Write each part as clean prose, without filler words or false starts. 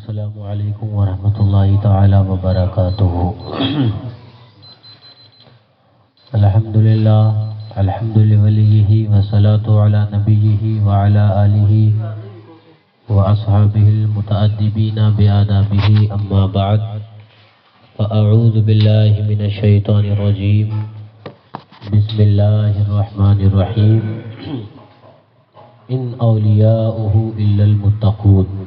السلام علیکم ورحمۃ اللہ تعالی وبرکاتہ۔ الحمدللہ الحمد لولیہ والصلاۃ علی نبیہ وعلی آلہ واصحابہ المتأدبین بآدابہ، اما بعد فاعوذ باللہ من الشیطان الرجیم، بسم اللہ الرحمن الرحیم۔ ان اولیاؤہ الا المتقون۔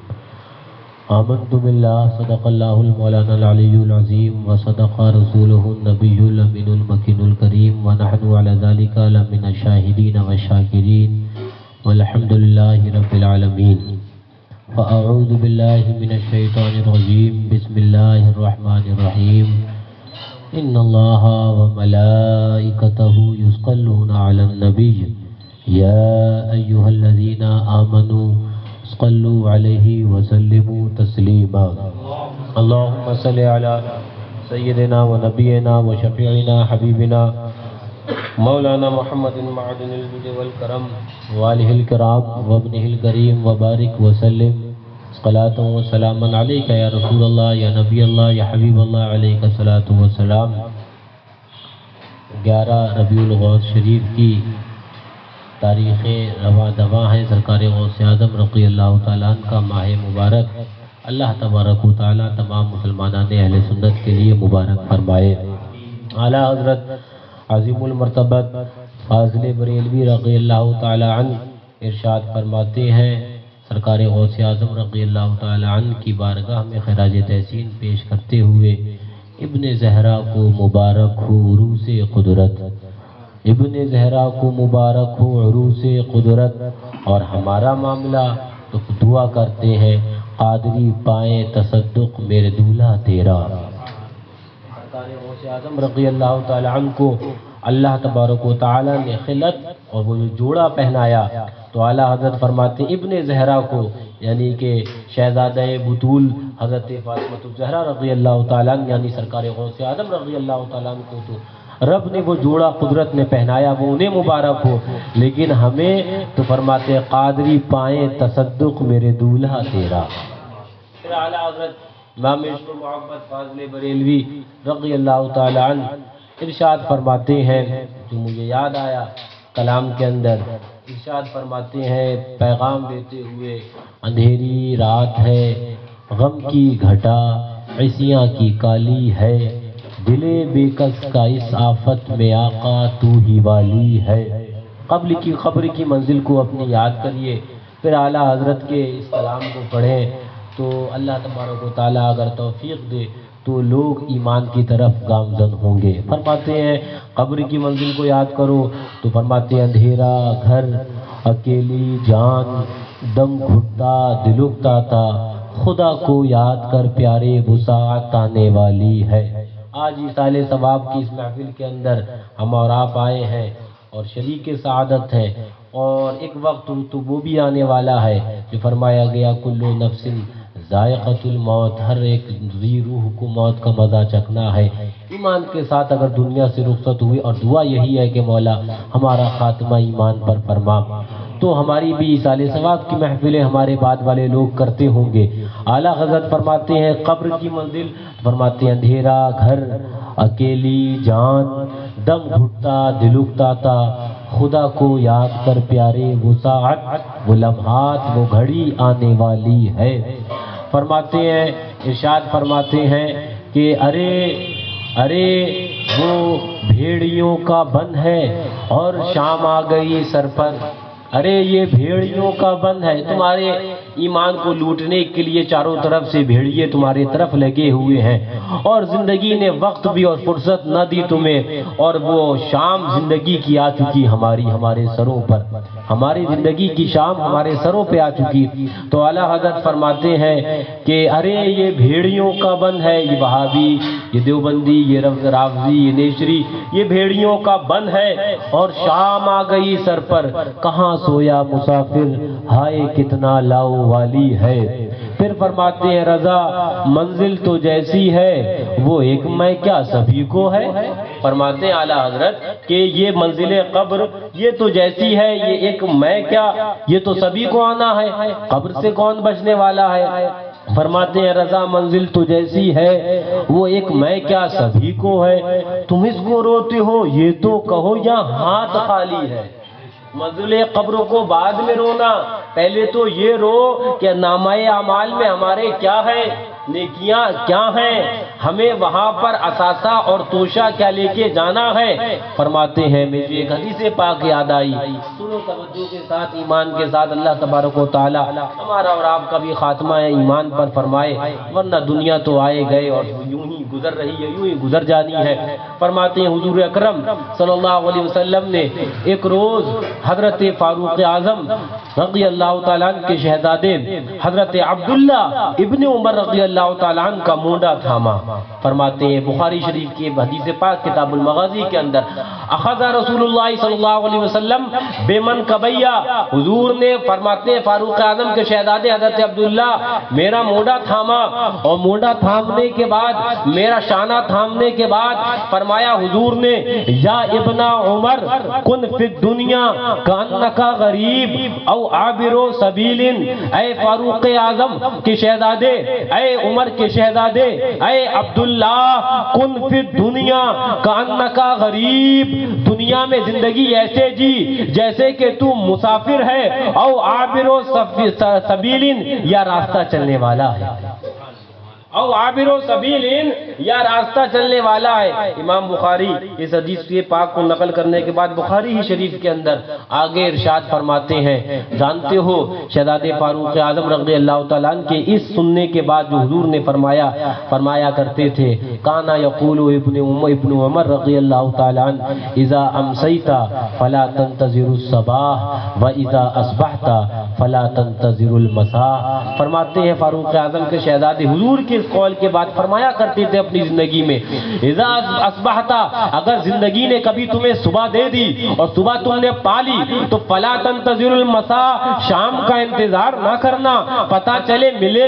آمنت باللہ، صدق اللہ المولانا العلی العظیم وصدق رسولہ النبی الامین المکین الکریم، ونحن علی ذلک لمن الشاہدین والشاکرین والحمد للہ رب العالمین۔ فاعوذ باللہ من الشیطان الرجیم، بسم اللہ الرحمن الرحیم۔ ان اللہ وملائکتہ یصلون علی النبی یا ایہا الذین آمنوا صلوا علیہ وسلموا تسلیما۔ اللہم صل علی سیدنا و نبینا و شفیعنا حبیبنا مولانا محمد معدن الجود والکرم والہ الکرام وابنہ الکریم وبارک وسلم صلاۃ و سلاما علیک یا رسول اللہ یا نبی اللہ یا حبیب اللہ، علیک الصلاۃ والسلام۔ 11 ربیع الاوّل شریف کی تاریخ رواں دواں ہے۔ سرکار غوث اعظم رضی اللہ تعالیٰ عنہ کا ماہ مبارک اللہ تبارک و تعالیٰ تمام مسلمانان اہل سنت کے لیے مبارک فرمائے۔ اعلیٰ حضرت عظیم المرتبت فاضل بریلوی رضی اللہ تعالیٰ عنہ ارشاد فرماتے ہیں، سرکار غوث اعظم رضی اللہ تعالیٰ عنہ کی بارگاہ میں خراج تحسین پیش کرتے ہوئے، ابن زہرا کو مبارک ہو عروس قدرت، ابن زہرا کو مبارک ہو عروس قدرت، اور ہمارا معاملہ تو دعا کرتے ہیں قادری پائیں تصدق میرے دولہا تیرا۔ سرکار غوث اعظم رضی اللہ تعالی عنہ کو اللہ تبارک و تعالی نے خلت اور وہ جو جوڑا پہنایا، تو اعلیٰ حضرت فرماتے ابن زہرا کو، یعنی کہ شہزادہ بطول حضرت فاطمہ الزہرا رضی اللہ تعالیٰ عنہ، یعنی سرکار غوث اعظم رضی اللہ تعالیٰ عنہ کو تو رب نے وہ جوڑا قدرت نے پہنایا، وہ انہیں مبارک ہو، لیکن ہمیں تو فرماتے قادری پائیں تصدق میرے دولہا تیرا۔ پھر اعلیٰ حضرت امام عشق و محبت فاضل بریلوی رضی اللہ تعالی عنہ ارشاد فرماتے ہیں، جو مجھے یاد آیا کلام کے اندر، ارشاد فرماتے ہیں پیغام دیتے ہوئے، اندھیری رات ہے غم کی گھٹا عصیاں کی کالی ہے، دلے بے کس کا اس آفت میں آقا تو ہی والی ہے۔ قبر کی منزل کو اپنی یاد کریے، پھر اعلیٰ حضرت کے اس کلام کو پڑھیں تو اللہ تبارک و تعالیٰ اگر توفیق دے تو لوگ ایمان کی طرف گامزن ہوں گے۔ فرماتے ہیں قبر کی منزل کو یاد کرو، تو فرماتے ہیں اندھیرا گھر اکیلی جان دم گھٹتا دل اکتا تھا، خدا کو یاد کر پیارے وسعت آنے والی ہے۔ آج ایصال ثواب کی اس محفل کے اندر ہم اور آپ آئے ہیں اور شریک سعادت ہیں، اور ایک وقت تو وہ بھی آنے والا ہے جو فرمایا گیا کل نفس ذائقۃ الموت، ہر ایک ذی روح کو موت کا مزہ چکھنا ہے۔ ایمان کے ساتھ اگر دنیا سے رخصت ہوئی، اور دعا یہی ہے کہ مولا ہمارا خاتمہ ایمان پر فرما، تو ہماری بھی ایصال ثواب کی محفلیں ہمارے بعد والے لوگ کرتے ہوں گے۔ اعلیٰ حضرت فرماتے ہیں قبر کی منزل، فرماتے ہیں اندھیرا گھر اکیلی جان دم گھٹتا دل اکتا تھا، خدا کو یاد کر پیارے وہ ساعت وہ لمحات وہ گھڑی آنے والی ہے۔ فرماتے ہیں ارشاد فرماتے ہیں کہ ارے وہ بھیڑیوں کا بن ہے اور شام آ گئی سر پر، ارے یہ بھیڑیوں کا بند ہے، تمہارے ایمان کو لوٹنے کے لیے چاروں طرف سے بھیڑیے تمہاری طرف لگے ہوئے ہیں، اور زندگی نے وقت بھی اور فرصت نہ دی تمہیں، اور وہ شام زندگی کی آ چکی ہمارے سروں پر، ہماری زندگی کی شام ہمارے سروں پہ آ چکی۔ تو اعلیٰ حضرت فرماتے ہیں کہ ارے یہ بھیڑیوں کا بند ہے، یہ وہابی یہ دیوبندی یہ رافضی یہ نیشری، یہ بھیڑیوں کا بند ہے، اور شام آ گئی سر پر، کہاں سویا مسافر ہائے کتنا لاؤ والی ہے۔ پھر فرماتے ہیں رضا منزل تو جیسی ہے وہ ایک میں کیا سبھی کو ہے۔ فرماتے ہیں اعلیٰ حضرت کہ یہ منزل قبر یہ تو جیسی ہے، یہ ایک میں کیا، یہ تو سبھی کو آنا ہے، قبر سے کون بچنے والا ہے۔ فرماتے ہیں رضا منزل تو جیسی ہے وہ ایک میں کیا سبھی کو ہے، تم اس کو روتے ہو یہ تو کہو یا ہاتھ خالی ہے۔ منزل قبر کو بعد میں رونا، پہلے تو یہ رو کہ نامہ اعمال میں ہمارے کیا ہے، نیکیاں کیا ہیں، ہمیں وہاں پر اثاثہ اور توشہ کیا لے کے جانا ہے۔ فرماتے ہیں مجھے ایک حدیث پاک یاد آئی، سنو توجہ کے ساتھ، ایمان کے ساتھ، اللہ تبارک و تعالی ہمارا اور آپ کا بھی خاتمہ ایمان پر فرمائے، ورنہ دنیا تو آئے گئے اور یوں ہی گزر رہی ہے، یوں ہی گزر جانی ہے۔ فرماتے ہیں حضور اکرم صلی اللہ علیہ وسلم نے ایک روز حضرت فاروق اعظم رضی اللہ تعالیٰ عنہ کے شہزادے حضرت عبداللہ ابن عمر رضی اللہ تعالیٰ عنہ کا مونڈا تھاما۔ فرماتے ہیں بخاری شریف کی حدیث پاک کتاب المغازی کے اندر، اخذ رسول اللہ صلی اللہ علیہ وسلم بمن کبیا، حضور نے فرماتے ہیں فاروق اعظم کے شہزادے حضرت عبداللہ میرا مونڈا تھاما، اور مونڈا تھامنے کے بعد، میرا شانہ تھامنے کے بعد فرمایا حضور نے، یا ابن عمر کن فی الدنیا کانکا غریب او عابر سبیل، اے فاروق اعظم کے شہزادے، اے عمر کے شہزادے، اے عبداللہ کن فی الدنیا کانکا غریب، دنیا میں زندگی ایسے جی جیسے کہ تو مسافر ہے، او عابر سبیل یا راستہ چلنے والا ہے، او عابر سبیل یا راستہ چلنے والا ہے۔ امام بخاری اس حدیث کے پاک کو نقل کرنے کے بعد بخاری ہی شریف کے اندر آگے ارشاد فرماتے ہیں، جانتے ہو شہزاد فاروق اعظم رضی اللہ تعالیٰ عنہ کے اس سننے کے بعد جو حضور نے فرمایا کرتے تھے، کانا یقول ابن عمر رضی اللہ تعالیٰ عنہ، اذا امسیت فلا تنتظر الصباح و اذا اصبحت فلا تنتظر المساء۔ فرماتے ہیں فاروق اعظم کے شہزادے حضور کے اس قول کے بعد فرمایا کرتے تھے اپنی زندگی میں، اذا اصبحت، اگر زندگی نے کبھی تمہیں صبح دے دی اور صبح تم نے پالی تو فلا تنتظر المساء، شام کا انتظار نہ کرنا، پتہ چلے ملے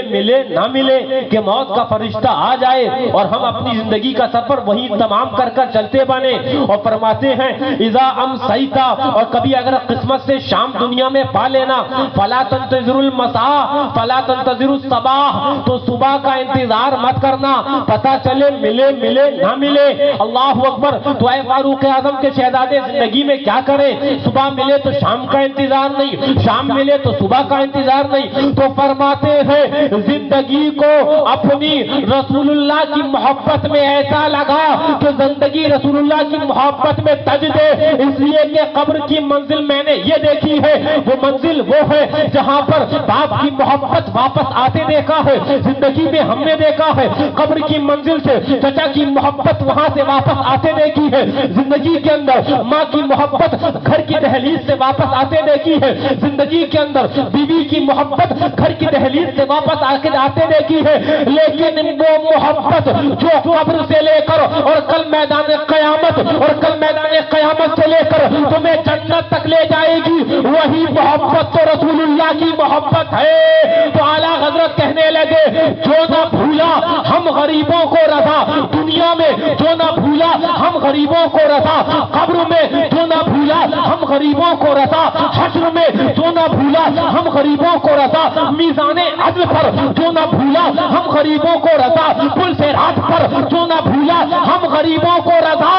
نہ ملے کہ موت کا فرشتہ آ جائے اور ہم اپنی زندگی کا سفر وہی تمام کر چلتے بنے۔ اور فرماتے ہیں اذا امسیت، اور کبھی اگر قسمت سے شام دنیا میں پا لینا، فلا تنتظر المساء فلا تنتظر الصباح، تو صبح کا انتظار مت کرنا، پتہ چلے ملے نہ ملے۔ اللہ اکبر۔ تو اے فاروق اعظم کے شہزادے زندگی میں کیا کریں، صبح ملے تو شام کا انتظار نہیں، شام ملے تو صبح کا انتظار نہیں۔ تو فرماتے ہیں زندگی کو اپنی رسول اللہ کی محبت میں ایسا لگا کہ زندگی رسول اللہ کی محبت میں تج دے، اس لیے کہ قبر کی منزل میں نے یہ دیکھی ہے، وہ منزل وہ ہے جہاں پر باپ کی محبت واپس آتے دیکھا ہے، زندگی میں ہم نے دیکھا ہے قبر کی منزل سے چچا کی محبت وہاں سے واپس آتے دیکھی ہے، زندگی کے اندر ماں کی محبت گھر کی دہلیز سے واپس آتے دیکھی ہے، زندگی کے اندر بیوی کی محبت گھر کی دہلیز سے واپس آتے دیکھی ہے، لیکن وہ محبت جو قبر سے لے کر اور کل میدان قیامت سے لے کر تمہیں جنت تک لے جائے گی، وہی محبت تو رسول اللہ کی محبت ہے۔ تو اعلیٰ حضرت کہنے لگے جو نہ بھولا ہم غریبوں کو رضا، دنیا میں جو نہ بھولا ہم غریبوں کو رضا، قبر میں جو نہ بھولا ہم غریبوں کو رضا، حشر میں جو نہ بھولا ہم غریبوں کو رضا، میزان عدل پر جو نہ بھولا ہم غریبوں کو رضا، پل صراط پر جو نہ بھولا ہم غریبوں کو رضا،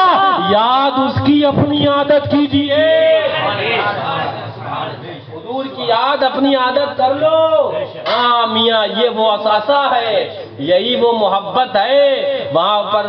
یاد اس کی اپنی عادت کیجیے، حضور کی یاد اپنی عادت کر لو۔ ہاں میاں یہ وہ اثاثہ ہے، یہی وہ محبت ہے۔ وہاں پر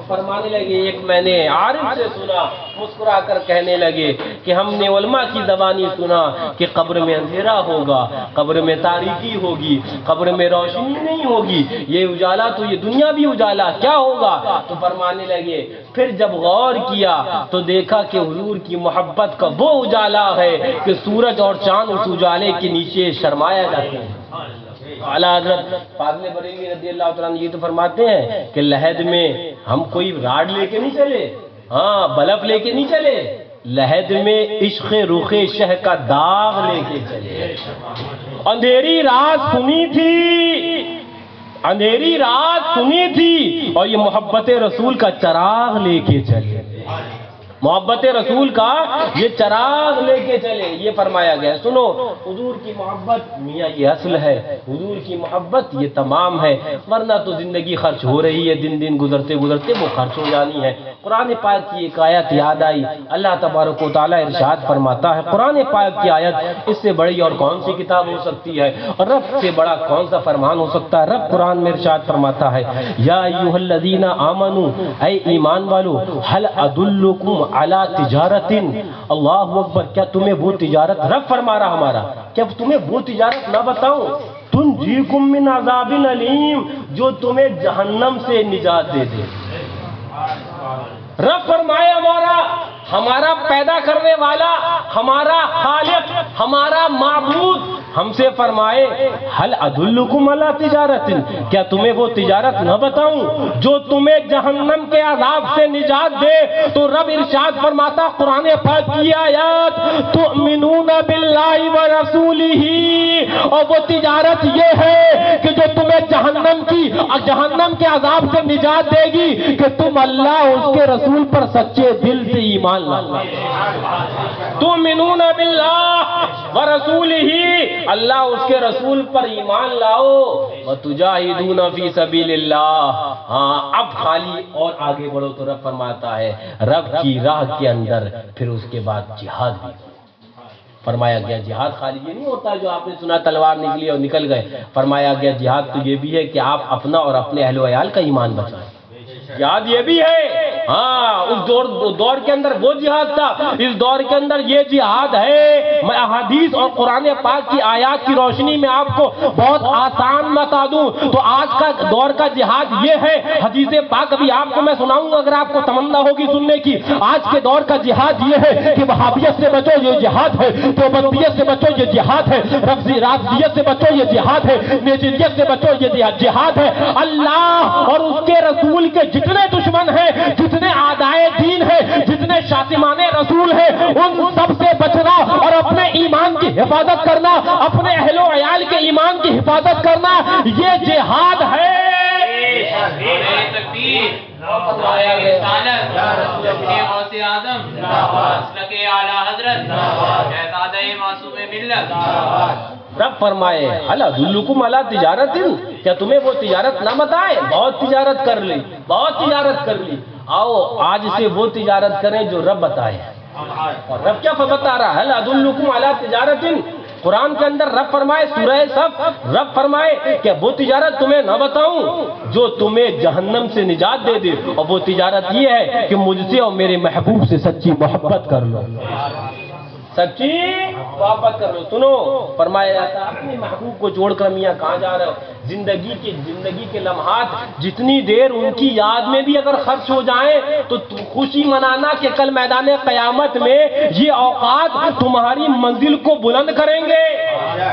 فرمانے لگے، ایک میں نے عارف سے سنا، مسکرا کر کہنے لگے کہ ہم نے علماء کی زبانی سنا کہ قبر میں اندھیرا ہوگا، قبر میں تاریکی ہوگی، قبر میں روشنی نہیں ہوگی، یہ اجالا تو یہ دنیا بھی اجالا، کیا ہوگا؟ تو فرمانے لگے پھر جب غور کیا تو دیکھا کہ حضور کی محبت کا وہ اجالا ہے کہ سورج اور چاند اس اجالے کے نیچے شرمایا جاتے ہیں۔ اعلیٰ حضرت فاضل بریلوی رضی اللہ تعالیٰ عنہ یہ تو فرماتے ہیں کہ لحد میں ہم کوئی راڈ لے کے نہیں چلے، ہاں بلب لے کے نہیں چلے، لحد میں عشق رخ شہ کا داغ لے کے چلے۔ اندھیری رات سنی تھی اور یہ محبت رسول کا چراغ لے کے چلے۔ محبت رسول کا یہ چراغ لے کے چلے، یہ فرمایا گیا۔ سنو، حضور کی محبت میاں یہ اصل ہے، حضور کی محبت یہ تمام ہے، ورنہ تو زندگی خرچ ہو رہی ہے، دن دن گزرتے گزرتے وہ خرچ ہو جانی ہے۔ قرآن پاک کی ایک آیت یاد آئی، اللہ تبارک و تعالیٰ ارشاد فرماتا ہے، قرآن پاک کی آیت اس سے بڑی اور کون سی کتاب ہو سکتی ہے، اور رب سے بڑا کون سا فرمان ہو سکتا ہے۔ رب قرآن میں ارشاد فرماتا ہے، یا ایھا الذین آمنوا، اے ایمان والو، هل ادلکم علی تجارت، اللہ اکبر، کیا تمہیں وہ تجارت، رب فرما رہا ہمارا، کیا تمہیں وہ تجارت نہ بتاؤں، تنجیکم من عذاب علیم، جو تمہیں جہنم سے نجات دے دے۔ رب فرمائے ہمارا پیدا کرنے والا، ہمارا خالق، ہمارا معبود ہم سے فرمائے، هل ادلکم علی تجارت، کیا تمہیں وہ تجارت نہ بتاؤں جو تمہیں جہنم کے عذاب سے نجات دے؟ تو رب ارشاد فرماتا قرآن پاک کی آیات، تؤمنون باللہ ورسولہ، اور وہ تجارت یہ ہے کہ جو تمہیں جہنم کے عذاب سے نجات دے گی کہ تم اللہ اور اس کے رسول پر سچے دل سے ایمان لاؤ۔ تؤمنون باللہ ورسولہ، اللہ اس کے رسول پر ایمان لاؤ، وتجاہدون فی سبیل اللہ۔ ہاں، اب خالی اور آگے بڑھو تو رب فرماتا ہے رب کی راہ کے اندر پھر اس کے بعد جہاد بھی فرمایا گیا۔ جہاد خالی یہ نہیں ہوتا جو آپ نے سنا تلوار نکلی اور نکل گئے، فرمایا گیا جہاد تو یہ بھی ہے کہ آپ اپنا اور اپنے اہل و عیال کا ایمان بچائیں۔ جہاد یہ بھی ہے، ہاں، اس دور کے اندر وہ جہاد تھا، اس دور کے اندر یہ جہاد ہے۔ میں احادیث اور قرآن پاک کی آیات کی روشنی میں آپ کو بہت آسان بتا دوں تو آج کا دور کا جہاد یہ ہے، حدیث پاک ابھی آپ کو میں سناؤں گا اگر آپ کو تمنا ہوگی سننے کی۔ آج کے دور کا جہاد یہ ہے کہ وہابیت سے بچو، یہ جہاد ہے، دیوبندیت سے بچو، یہ جہاد ہے، رافضیت سے بچو، یہ جہاد ہے، نیچریت سے بچو، یہ جہاد ہے۔ اللہ اور اس کے رسول کے جتنے دشمن ہیں، جتنے اعدائے دین ہیں، جتنے شاتمان رسول ہیں، ان سب سے بچنا اور اپنے ایمان کی حفاظت کرنا، اپنے اہل و عیال کے ایمان کی حفاظت کرنا، یہ جہاد ہے۔ رب فرمائے هل ادلکم علی تجارت، کیا تمہیں وہ تجارت نہ بتائے؟ بہت تجارت کر لی، بہت تجارت کر لی، آؤ آج سے وہ تجارت کریں جو رب بتائے۔ اور رب کیا بتا رہا ہے؟ هل ادلکم علی تجارت، قرآن کے اندر رب فرمائے، سورہ صف، رب فرمائے کہ وہ تجارت تمہیں نہ بتاؤں جو تمہیں جہنم سے نجات دے دے، اور وہ تجارت یہ ہے کہ مجھ سے اور میرے محبوب سے سچی محبت کر لو، سچی محبت کر لو۔ سنو، فرمایا جاتا اپنے محبوب کو چھوڑ کر میاں کہاں جا رہے ہو؟ زندگی کے لمحات جتنی دیر ان کی یاد میں بھی اگر خرچ ہو جائیں تو خوشی منانا کہ کل میدان قیامت میں یہ اوقات تمہاری منزل کو بلند کریں گے۔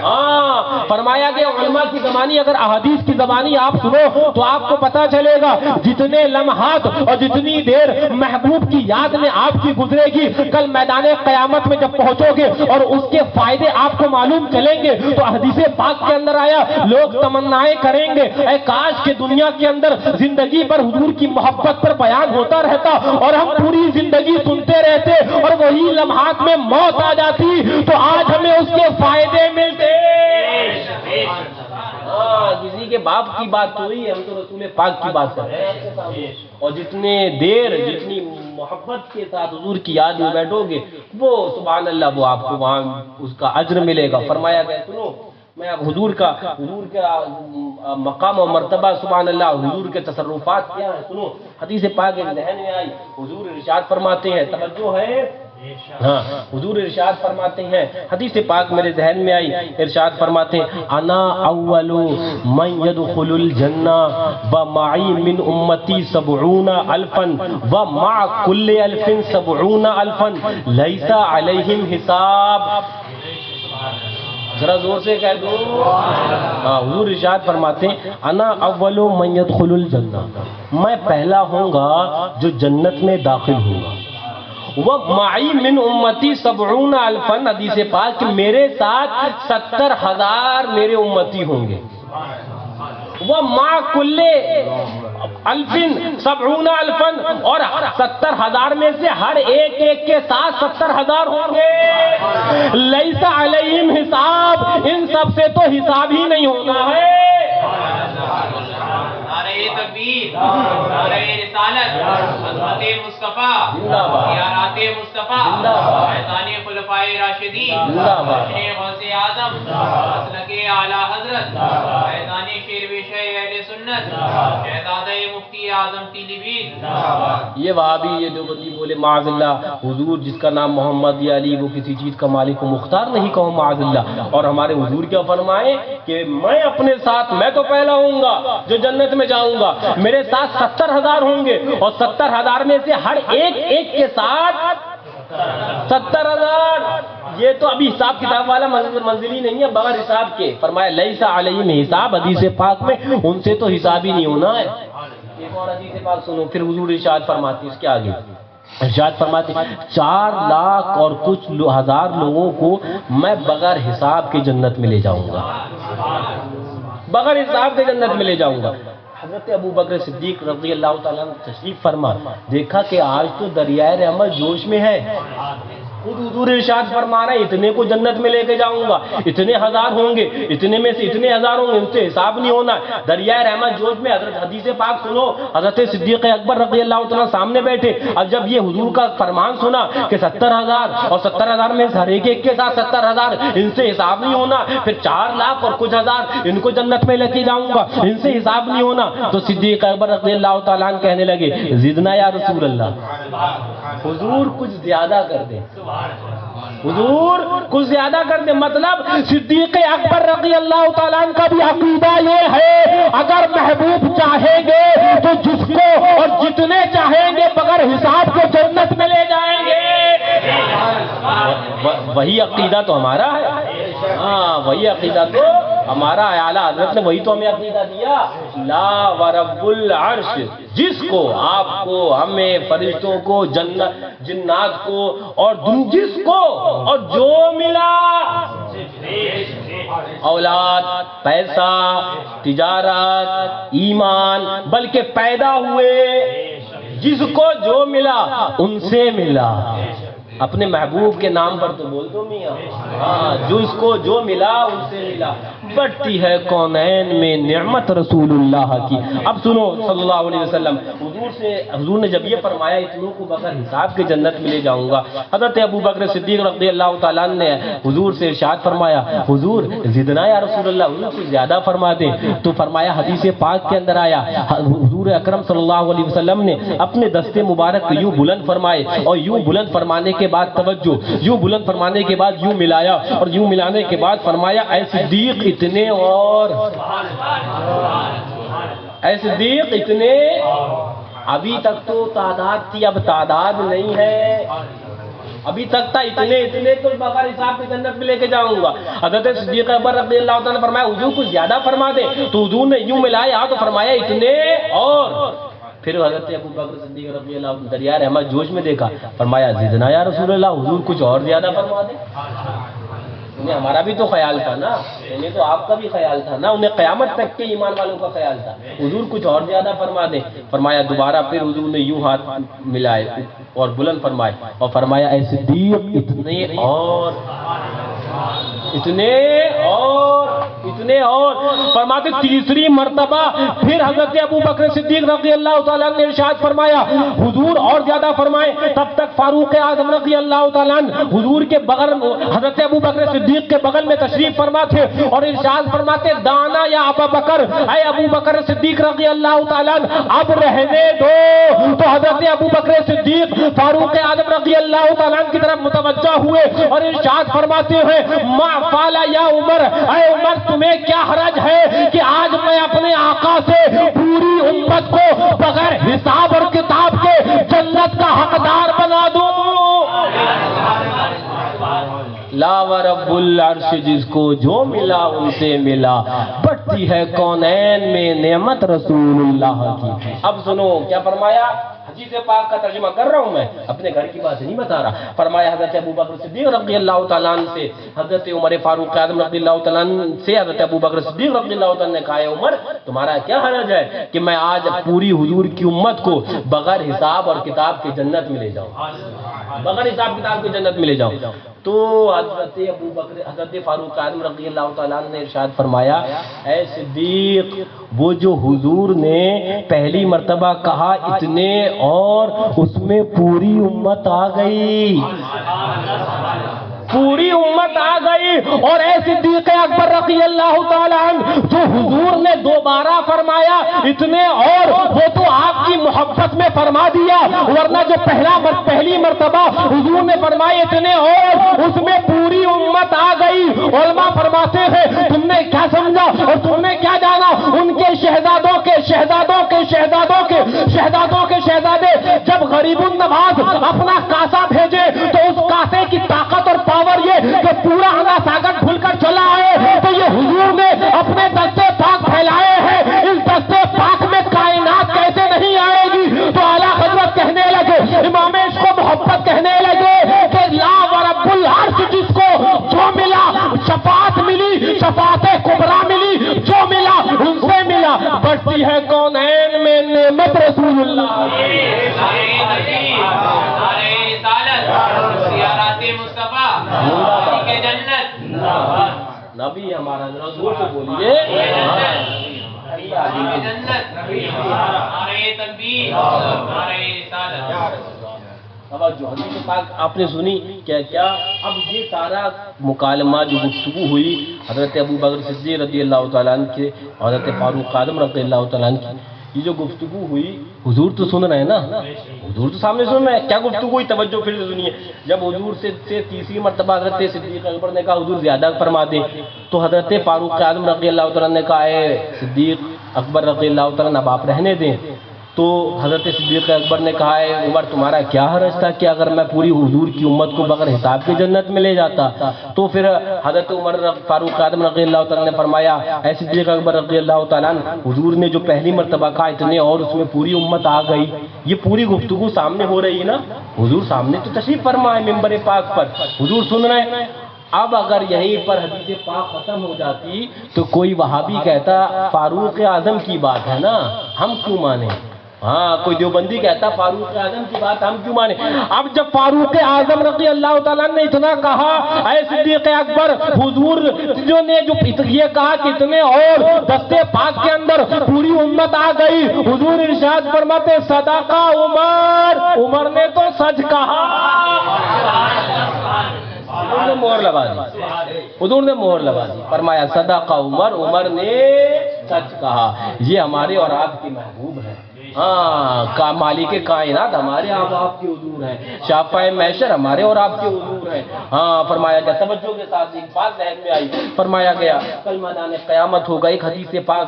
ہاں، فرمایا گیا علماء کی زبانی، اگر احادیث کی زبانی آپ سنو تو آپ کو پتا چلے گا جتنے لمحات اور جتنی دیر محبوب کی یاد میں آپ کی گزرے گی، کل میدان قیامت میں جب پہنچو گے اور اس کے فائدے آپ کو معلوم چلیں گے تو حدیث پاک کے اندر آیا لوگ تمنائیں کریں گے اے کاش کہ دنیا کے اندر زندگی پر حضور کی محبت پر بیان ہوتا رہتا اور ہم پوری زندگی سنتے رہتے اور وہی لمحات میں موت آ جاتی تو آج ہمیں اس کے فائدے ملتے۔ کسی کے باپ کی بات تو ہوئی، ہم تو رسول پاک کی بات کر رہے ہیں، اور جتنے دیر جتنی محبت کے ساتھ حضور کی یاد میں بیٹھو گے وہ سبحان اللہ وہ آپ کو وہاں اس کا اجر ملے گا۔ فرمایا گیا سنو، میں اب حضور کا مقام و مرتبہ سبحان اللہ، حضور کے تصرفات کیا ہیں سنو۔ حدیث پاک کے ذہن میں آئی، حضور ارشاد فرماتے ہیں، توجہ ہے، ہاں، حضور ارشاد فرماتے ہیں، حدیث پاک میرے ذہن میں آئی، ارشاد فرماتے ہیں انا اول من يدخل الجنہ ومعی من امتی 70,000 ومع كل 1000 70,000 لیس علیہم حساب۔ ذرا زور سے کہہ دو، ہاں، حضور ارشاد فرماتے ہیں انا اول من يدخل الجنہ، میں پہلا ہوں گا جو جنت میں داخل ہوگا، وَمَعِي مِنْ أُمَّتِي 70,000 حدیث پاک کہ میرے ساتھ 70,000 میرے امتی ہوں گے، وَمَعَ كُلِّ الفن 70 الفن، اور 70,000 میں سے ہر ایک ایک کے ساتھ 70,000 ہوں گے۔ لیس علیہم حساب، ان سب سے تو حساب ہی نہیں ہونا ہے۔ نعرہ تکبیر، نعرہ رسالت، عظمت مصطفیٰ، زیارات مصطفیٰ، فیضان خلفائے راشدین، شیخ غوث اعظم، مسلک اعلیٰ حضرت، فیضان شیر شیخ اہل سنت، شہزادہ مفتی اعظم پیلی بھیت۔ یہ وہابی، یہ دیوبندی بولے معاذ اللہ حضور جس کا نام محمد یا علی وہ کسی چیز کا مالک و مختار نہیں کہو معاذ اللہ۔ اور ہمارے حضور کیا فرمائے کہ میں اپنے ساتھ، میں تو پہلا ہوں گا جو جنت میں جاؤں گا، میرے ساتھ 70,000 ہوں گے، اور 70,000 میں سے ہر ایک ایک کے ساتھ 70,000۔ یہ تو ابھی حساب کتاب والا منزل ہی نہیں ہے بغیر حساب کے۔ فرمایا لیس علیہم حساب، حدیث پاک میں ان سے تو حساب ہی نہیں ہونا ہے۔ ایک اور حدیث پاک سنو، پھر حضور ارشاد فرماتے اس کے آگے، ارشاد فرماتے 4 لاکھ اور کچھ ہزار لوگوں کو میں بغیر حساب کے جنت میں لے جاؤں گا، بغیر حساب کے جنت میں لے جاؤں گا۔ حضرت ابو بکر صدیق رضی اللہ تعالیٰ عنہ تشریف فرما، دیکھا کہ آج تو دریائے رحمت جوش میں ہے، خود حضور ارشاد فرما رہے ہیں اتنے کو جنت میں لے کے جاؤں گا، اتنے ہزار ہوں گے، اتنے میں سے اتنے ہزار ہوں گے، ان سے حساب نہیں ہونا۔ دریائے رحمت جوش میں حضرت حدیث پاک سنو، حضرت صدیق اکبر رضی اللہ تعالیٰ سامنے بیٹھے، اب جب یہ حضور کا فرمان سنا کہ 70,000 اور 70,000 میں ہر ایک ایک کے ساتھ 70,000، ان سے حساب نہیں ہونا، پھر 4 لاکھ اور کچھ ہزار ان کو جنت میں لے کے جاؤں گا، ان سے حساب نہیں ہونا، تو صدیق اکبر رضی اللہ تعالیٰ عنہ کہنے لگے زدنا یا رسول اللہ، حضور کچھ زیادہ کر دیں، حضور کچھ زیادہ کر دیں۔ مطلب صدیق اکبر رضی اللہ تعالیٰ عنہ کا بھی عقیدہ یہ ہے اگر محبوب چاہیں گے تو جس کو اور جتنے چاہیں گے بغیر حساب کے جنت میں لے جائیں گے۔ وہی عقیدہ تو ہمارا ہے، ہاں وہی عقیدہ تو ہمارا اعلیٰ حضرت نے وہی تو ہمیں عقیدہ دیا، لا ورب العرش، جس کو آپ کو ہمیں فرشتوں کو جنات کو اور جس کو اور جو ملا، اولاد، پیسہ، تجارت، ایمان، بلکہ پیدا ہوئے جس کو جو ملا ان سے ملا، اپنے محبوب کے نام پر تو بول دو میاں، ہاں جس کو جو ملا ان سے ملا۔ بڑھتی ہے کونین میں نعمت رسول اللہ کی۔ اب سنو صلی اللہ علیہ وسلم، حضور نے جب یہ فرمایا اتنوں کو بغیر حساب کے جنت میں لے جاؤں گا، حضرت ابو بکر صدیق رضی اللہ تعالیٰ نے حضور سے ارشاد فرمایا حضور زدنا یا رسول اللہ، حضور کچھ زیادہ فرما دیں، تو فرمایا حدیث پاک کے اندر آیا حضور اکرم صلی اللہ علیہ وسلم نے اپنے دستے مبارک کو یوں بلند فرمائے، اور یوں بلند فرمانے کے بعد توجہ، یوں بلند فرمانے کے بعد یوں ملایا، اور یوں ملانے کے بعد فرمایا اے صدیق اتنے، اور اے صدیق اتنے، ابھی تک تو تعداد تھی اب تعداد نہیں ہے، ابھی تک تھا اتنے اتنے تو بغیر حساب کے جنت میں لے کے جاؤں گا۔ حضرت صدیق اکبر رضی اللہ تعالیٰ نے فرمایا حضور کچھ زیادہ فرما دے، تو حضور نے یوں ملایا تو فرمایا اتنے، اور پھر حضرت ابو بکر صدیق رضی اللہ عنہ دریا رحمت جوش میں دیکھا، فرمایا زدنا یا رسول اللہ، حضور کچھ اور زیادہ فرما دے۔ انہیں ہمارا بھی تو خیال تھا نا، انہیں تو آپ کا بھی خیال تھا نا، انہیں قیامت تک کے ایمان والوں کا خیال تھا، حضور کچھ اور زیادہ فرما دیں۔ فرمایا دوبارہ پھر حضور نے یوں ہاتھ ملائے اور بلند فرمائے اور فرمایا اے صدیق اتنے، اور اتنے، اور اتنے، اور فرماتے تیسری مرتبہ پھر حضرت ابو بکر صدیق رضی اللہ تعالیٰ نے ارشاد فرمایا حضور اور زیادہ فرمائے، تب تک فاروق اعظم رضی اللہ تعالیٰ حضور کے بغل، حضرت ابو بکر صدیق کے بغل میں تشریف فرما تھے، اور ارشاد فرماتے دانا یا ابا بکر، اے ابو بکر صدیق رضی اللہ تعالیٰ اب رہنے دو، تو حضرت ابو بکر صدیق فاروق اعظم رضی اللہ تعالیٰ کی طرف متوجہ ہوئے اور ارشاد فرماتے ہیں ما فعل یا عمر، اے عمر تمہیں کیا حرج ہے کہ آج میں اپنے آقا سے پوری امت کو بغیر حساب اور کتاب کے جنت کا حقدار بنا دوں۔ لا ورب العرش، جس کو جو ملا ان سے ملا۔ بٹ بڑھتی ہے کونین میں نعمت رسول اللہ کی۔ اب سنو کیا فرمایا، حدیث پاک کا ترجمہ کر رہا ہوں میں، اپنے گھر کی بات نہیں بتا رہا۔ فرمایا حضرت ابوبکر صدیق رضی اللہ تعالیٰ عنہ سے حضرت عمر فاروق اعظم رضی اللہ تعالیٰ عنہ سے حضرت ابوبکر صدیق رضی اللہ تعالیٰ عنہ نے کہا ہے عمر تمہارا کیا حرج ہے کہ میں آج پوری حضور کی امت کو بغیر حساب اور کتاب کے جنت میں لے جاؤں، بغیر حساب کتاب کے جنت میں لے جاؤں۔ تو حضرت ابوبکر حضرت فاروق اعظم رضی اللہ تعالیٰ عنہ نے ارشاد فرمایا اے صدیق وہ جو حضور نے پہلی مرتبہ کہا اتنے اور اس میں پوری امت آ گئی، پوری امت آ گئی۔ اور اے صدیق اکبر رضی اللہ تعالیٰ عنہ جو حضور نے دوبارہ فرمایا اتنے اور، وہ تو آپ کی محبت میں فرما دیا، ورنہ جو پہلی مرتبہ حضور نے فرمایا اتنے اور اس میں پوری امت آ گئی۔ علماء فرماتے ہیں تم نے کیا سمجھا اور تم نے کیا جانا، ان کے شہزادوں کے شہزادوں کے شہزادوں کے شہزادوں کے شہزادے جب غریب النواز اپنا کاسا بھیجے تو اس کاسے کی طاقت اور پاور یہ کہ پورا ہنا ساگر کھل کر چلا آئے، تو یہ حضور نے اپنے دستے پاک پھیلائے ہیں، اس دستے پاک میں کائنات کیسے نہیں آئے گی؟ تو اعلیٰ حضرت کہنے لگے، امام عشق و محبت کہنے لگے کہ لا ورب العرش جس کو جو ملا شفاعت ملی، شفاعت کبریٰ ملی، جو ملا ان سے ملا، بڑھتی ہے کونین میں نعمت رسول اللہ۔ نبی ہمارا زور سے بولیے، جو حدیث پاک آپ نے سنی کیا اب یہ سارا مکالمہ جو گفتگو ہوئی حضرت ابوبکر صدیق رضی اللہ تعالیٰ عنہ کے حضرت فاروق اعظم رضی اللہ تعالیٰ عنہ کی، یہ جو گفتگو ہوئی حضور تو سن رہے ہیں نا، حضور تو سامنے سن رہے ہیں، کیا گفتگو ہوئی توجہ پھر سے سنیے۔ جب حضور سے تیسری مرتبہ حضرت صدیق اکبر نے کہا حضور زیادہ فرما دیں، تو حضرت فاروق اعظم رضی اللہ تعالیٰ نے کہا اے صدیق اکبر رضی اللہ تعالیٰ اب آپ رہنے دیں۔ تو حضرت صدیق اکبر نے کہا ہے عمر تمہارا کیا حرج تھا کہ اگر میں پوری حضور کی امت کو بغیر حساب کے جنت میں لے جاتا؟ تو پھر حضرت عمر فاروق اعظم رضی اللہ تعالیٰ نے فرمایا اے صدیق اکبر رضی اللہ تعالیٰ حضور نے جو پہلی مرتبہ کہا اتنے اور اس میں پوری امت آ گئی، یہ پوری گفتگو سامنے ہو رہی ہے نا، حضور سامنے تو تشریف فرما ہے ممبر پاک پر، حضور سن رہے ہیں۔ اب اگر یہیں پر حدیث پاک ختم ہو جاتی تو کوئی وہابی کہتا فاروق اعظم کی بات ہے نا ہم کیوں مانیں، ہاں کوئی دیوبندی کہتا فاروق اعظم کی بات ہم کیوں مانیں۔ اب جب فاروق اعظم رضی اللہ تعالیٰ نے اتنا کہا اے صدیق اکبر حضور جو نے جو یہ کہا کہ اتنے اور دستے پاک کے اندر پوری امت آ گئی، حضور ارشاد فرماتے صدق عمر، عمر نے تو سچ کہا، حضور نے مہر لگا دی، حضور نے مہر لگا دی، فرمایا صدق عمر، عمر نے سچ کہا۔ یہ ہمارے اور آپ کے محبوب ہیں، ہاں مالک کائنات ہمارے آپ کے حضور ہیں، شافع محشر ہمارے اور آپ کے حضور ہیں۔ ہاں فرمایا گیا توجہ کے ساتھ ایک بات ذہن میں آئی، فرمایا گیا کل میدان قیامت ہوگا، ایک حدیث پاک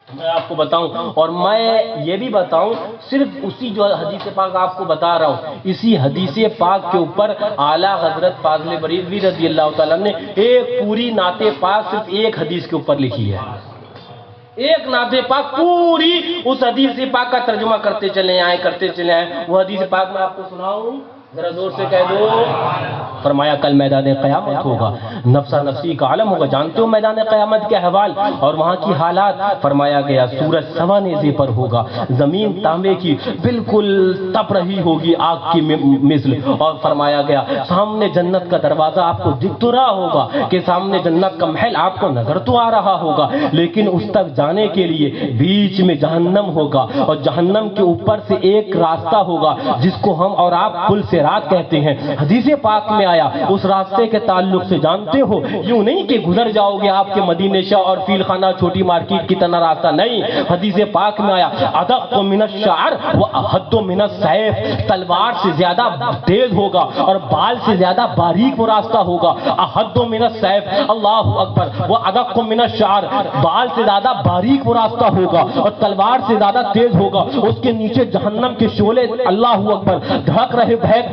میں آپ کو بتاؤں اور میں یہ بھی بتاؤں صرف اسی جو حدیث پاک آپ کو بتا رہا ہوں اسی حدیث پاک کے اوپر اعلیٰ حضرت فاضل بریلوی رضی اللہ تعالیٰ نے ایک پوری نعت پاک صرف ایک حدیث کے اوپر لکھی ہے، ایک نعت پاک پوری اس حدیث پاک کا ترجمہ کرتے چلے آئے۔ وہ حدیث پاک میں آپ کو سناؤں، ذرا زور سے کہہ دو۔ فرمایا کل میدان قیامت ہوگا، نفسا نفسی کا عالم ہوگا، جانتے ہو میدان قیامت کے احوال اور وہاں کی حالات؟ فرمایا گیا سورج سوا نیزے پر ہوگا، زمین تانبے کی بالکل تپ رہی ہوگی آگ کی مثل، اور فرمایا گیا سامنے جنت کا دروازہ آپ کو دکھ تو رہا ہوگا کہ سامنے جنت کا محل آپ کو نظر تو آ رہا ہوگا، لیکن اس تک جانے کے لیے بیچ میں جہنم ہوگا اور جہنم کے اوپر سے ایک راستہ ہوگا جس کو ہم اور آپ پل سے رات کہتے ہیں۔ حدیث پاک میں آیا اس راستے کے تعلق سے جانتے ہو یوں نہیں کہ گزر جاؤ گے آپ کے مدینہ شاہ اور فیل خانہ چھوٹی مارکیٹ کی طرح راستہ، نہیں، حدیث پاک میں آیا ادق من الشعر و احد من السیف، تلوار سے زیادہ تیز ہوگا اور بال سے زیادہ باریک وہ راستہ ہوگا، احد من السیف، اللہ اکبر، وہ ادق من الشعر، بال سے زیادہ باریک وہ راستہ ہوگا اور تلوار سے زیادہ تیز ہوگا، اس کے نیچے جہنم کے شعلے اللہ اکبر دھڑک رہے بہک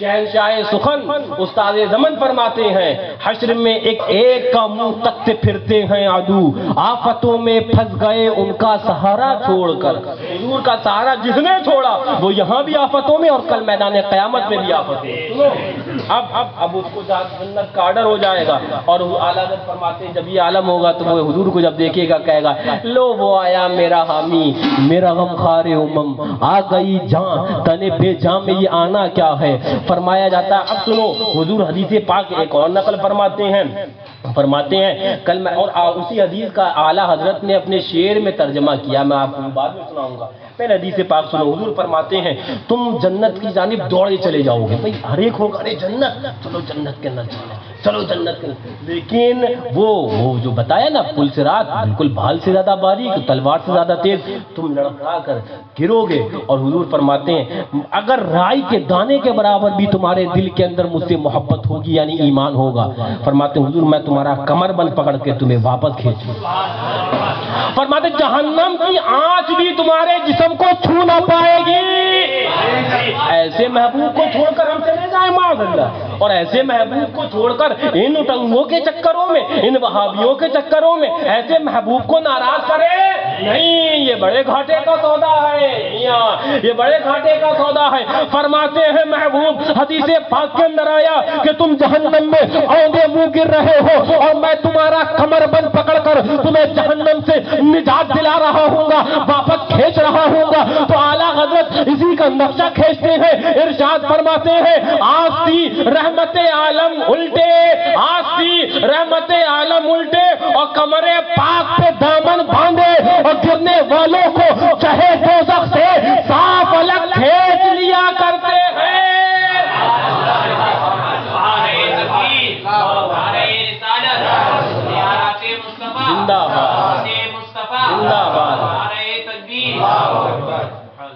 شہنشاہ سخن استاد زمن فرماتے ہیں حشر میں ایک ایک کا منہ تکتے پھرتے ہیں عدو، آفتوں میں پھنس گئے ان کا سہارا چھوڑ کر، حضور کا سہارا جس نے چھوڑا وہ یہاں بھی آفتوں میں اور کل میدان قیامت میں بھی آفتیں۔ اب اس کو جنت کا آرڈر ہو جائے گا، اور اعلیٰ حضرت فرماتے ہیں جب یہ عالم ہوگا تو وہ حضور کو جب دیکھے گا کہے گا لو وہ آیا میرا حامی، میرا غمخوار امم، آ گئی جان تنے بے جان میں یہ آنا کیا ہے۔ فرمایا جاتا ہے، اب سنو حضور حدیث پاک ایک اور نقل فرماتے ہیں کل میں، اور اسی حدیث کا اعلیٰ حضرت نے اپنے شعر میں ترجمہ کیا، میں آپ کو بعد میں سناؤں گا، پہلے حدیث پاک سنو۔ حضور فرماتے ہیں تم جنت کی جانب دوڑے چلے جاؤ گے، بھائی ہر ایک ہوگا ارے جنت، چلو جنت کے اندر چلیں، چلو جنت کے اندر، لیکن وہ جو بتایا نا پل سے رات بالکل بھال سے زیادہ باریک، تلوار سے زیادہ تیز، تم لڑکھڑا کر گرو گے۔ اور حضور فرماتے ہیں اگر رائی کے دانے کے برابر بھی تمہارے دل کے اندر مجھ سے محبت ہوگی یعنی ایمان ہوگا، فرماتے ہیں حضور میں تمہارا کمر بند پکڑ کے تمہیں واپس کھینچوں۔ فرماتے جہنم کی آنچ بھی تمہارے جسم کو چھو نہ پائے گی۔ ایسے محبوب کو چھوڑ کر ہم چلے جائیں معاذ اللہ، اور ایسے محبوب کو چھوڑ کر ان اٹنگوں کے چکروں میں، ان وہابیوں کے چکروں میں ایسے محبوب کو ناراض کرے نہیں، یہ بڑے گھاٹے کا سودا ہے، یہ بڑے گھاٹے کا سودا ہے۔ فرماتے ہیں محبوب حدیث پاک کے اندر آیا کہ تم جہنم میں اوندے منہ گر رہے ہو اور میں تمہارا کمر بند پکڑ کر تمہیں جہنم سے نجات دلا رہا ہوں گا، واپس کھینچ رہا ہوں گا۔ تو اعلیٰ حضرت اسی کا نقشہ کھینچتے ہیں، ارشاد فرماتے ہیں آستی رحمت عالم الٹے، آستی رحمت عالم الٹے اور کمر پاک پہ دامن باندھے اور گرنے والوں کو چہے دوزخ سے صاف الگ کھینچ لیا کرتے ہیں۔ زندہ باد، زندہ باد۔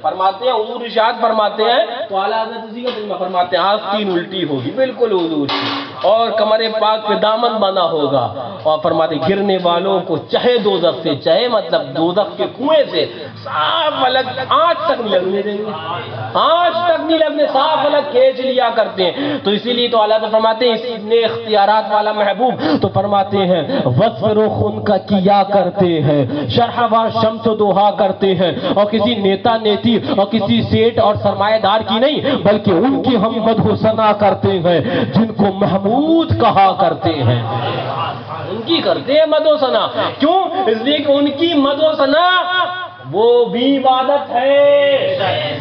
فرماتے ہیں حضور ارشاد فرماتے ہیں تو اعلیٰ حضرت اسی کا ترجمہ فرماتے ہیں آستین الٹی ہوگی بالکل حضور کی، اور کمر پاک پہ دامن بنا ہوگا، اور فرماتے گرنے والوں کو چہے دوزخ سے، چہے مطلب دوزخ کے کنویں سے صاف الگ، آنچ تک نہیں لگنے دیں گے، آنچ تک نہیں لگنے، صاف الگ کھینچ لیا کرتے ہیں۔ تو اسی لیے تو اعلیٰ حضرت فرماتے ہیں اسی نے اختیارات والا محبوب تو فرماتے ہیں وصف رخ ان کا کیا کرتے ہیں، شرح و شمس و دوہا کرتے ہیں، اور کسی نیتا نیتی اور کسی سیٹ اور سرمایہ دار کی نہیں بلکہ ان کی ہم مدح و ثنا کرتے ہیں جن کو محمود کہا کرتے ہیں، ان کی کرتے ہیں مدح و ثنا۔ کیوں؟ اس لیے کہ ان کی مدح و ثنا وہ بھی عبادت ہے،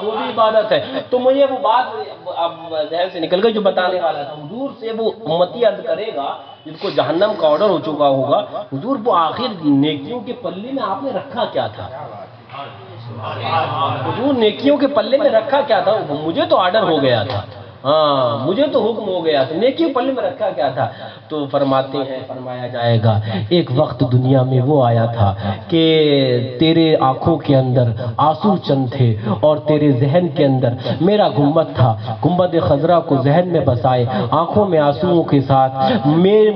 وہ بھی عبادت ہے۔ تو مجھے وہ بات اب ذہن سے نکل گئی جو بتانے والا تھا، حضور سے وہ امتی عرض کرے گا جس کو جہنم کا آرڈر ہو چکا ہوگا، حضور وہ آخر نیکیوں کے پلے میں آپ نے رکھا کیا تھا؟ حضور نیکیوں کے پلے میں رکھا کیا تھا؟ مجھے تو آرڈر ہو گیا تھا، مجھے تو حکم ہو گیا تھا، نیکیوں کے پلے میں رکھا کیا تھا؟ تو فرماتے ہیں فرمایا جائے گا ایک وقت دنیا میں وہ آیا تھا کہ تیرے آنکھوں کے اندر آنسو چند تھے اور تیرے ذہن کے اندر میرا گنبد تھا، گنبد خضرا کو ذہن میں بسائے آنکھوں میں آنسوؤں کے ساتھ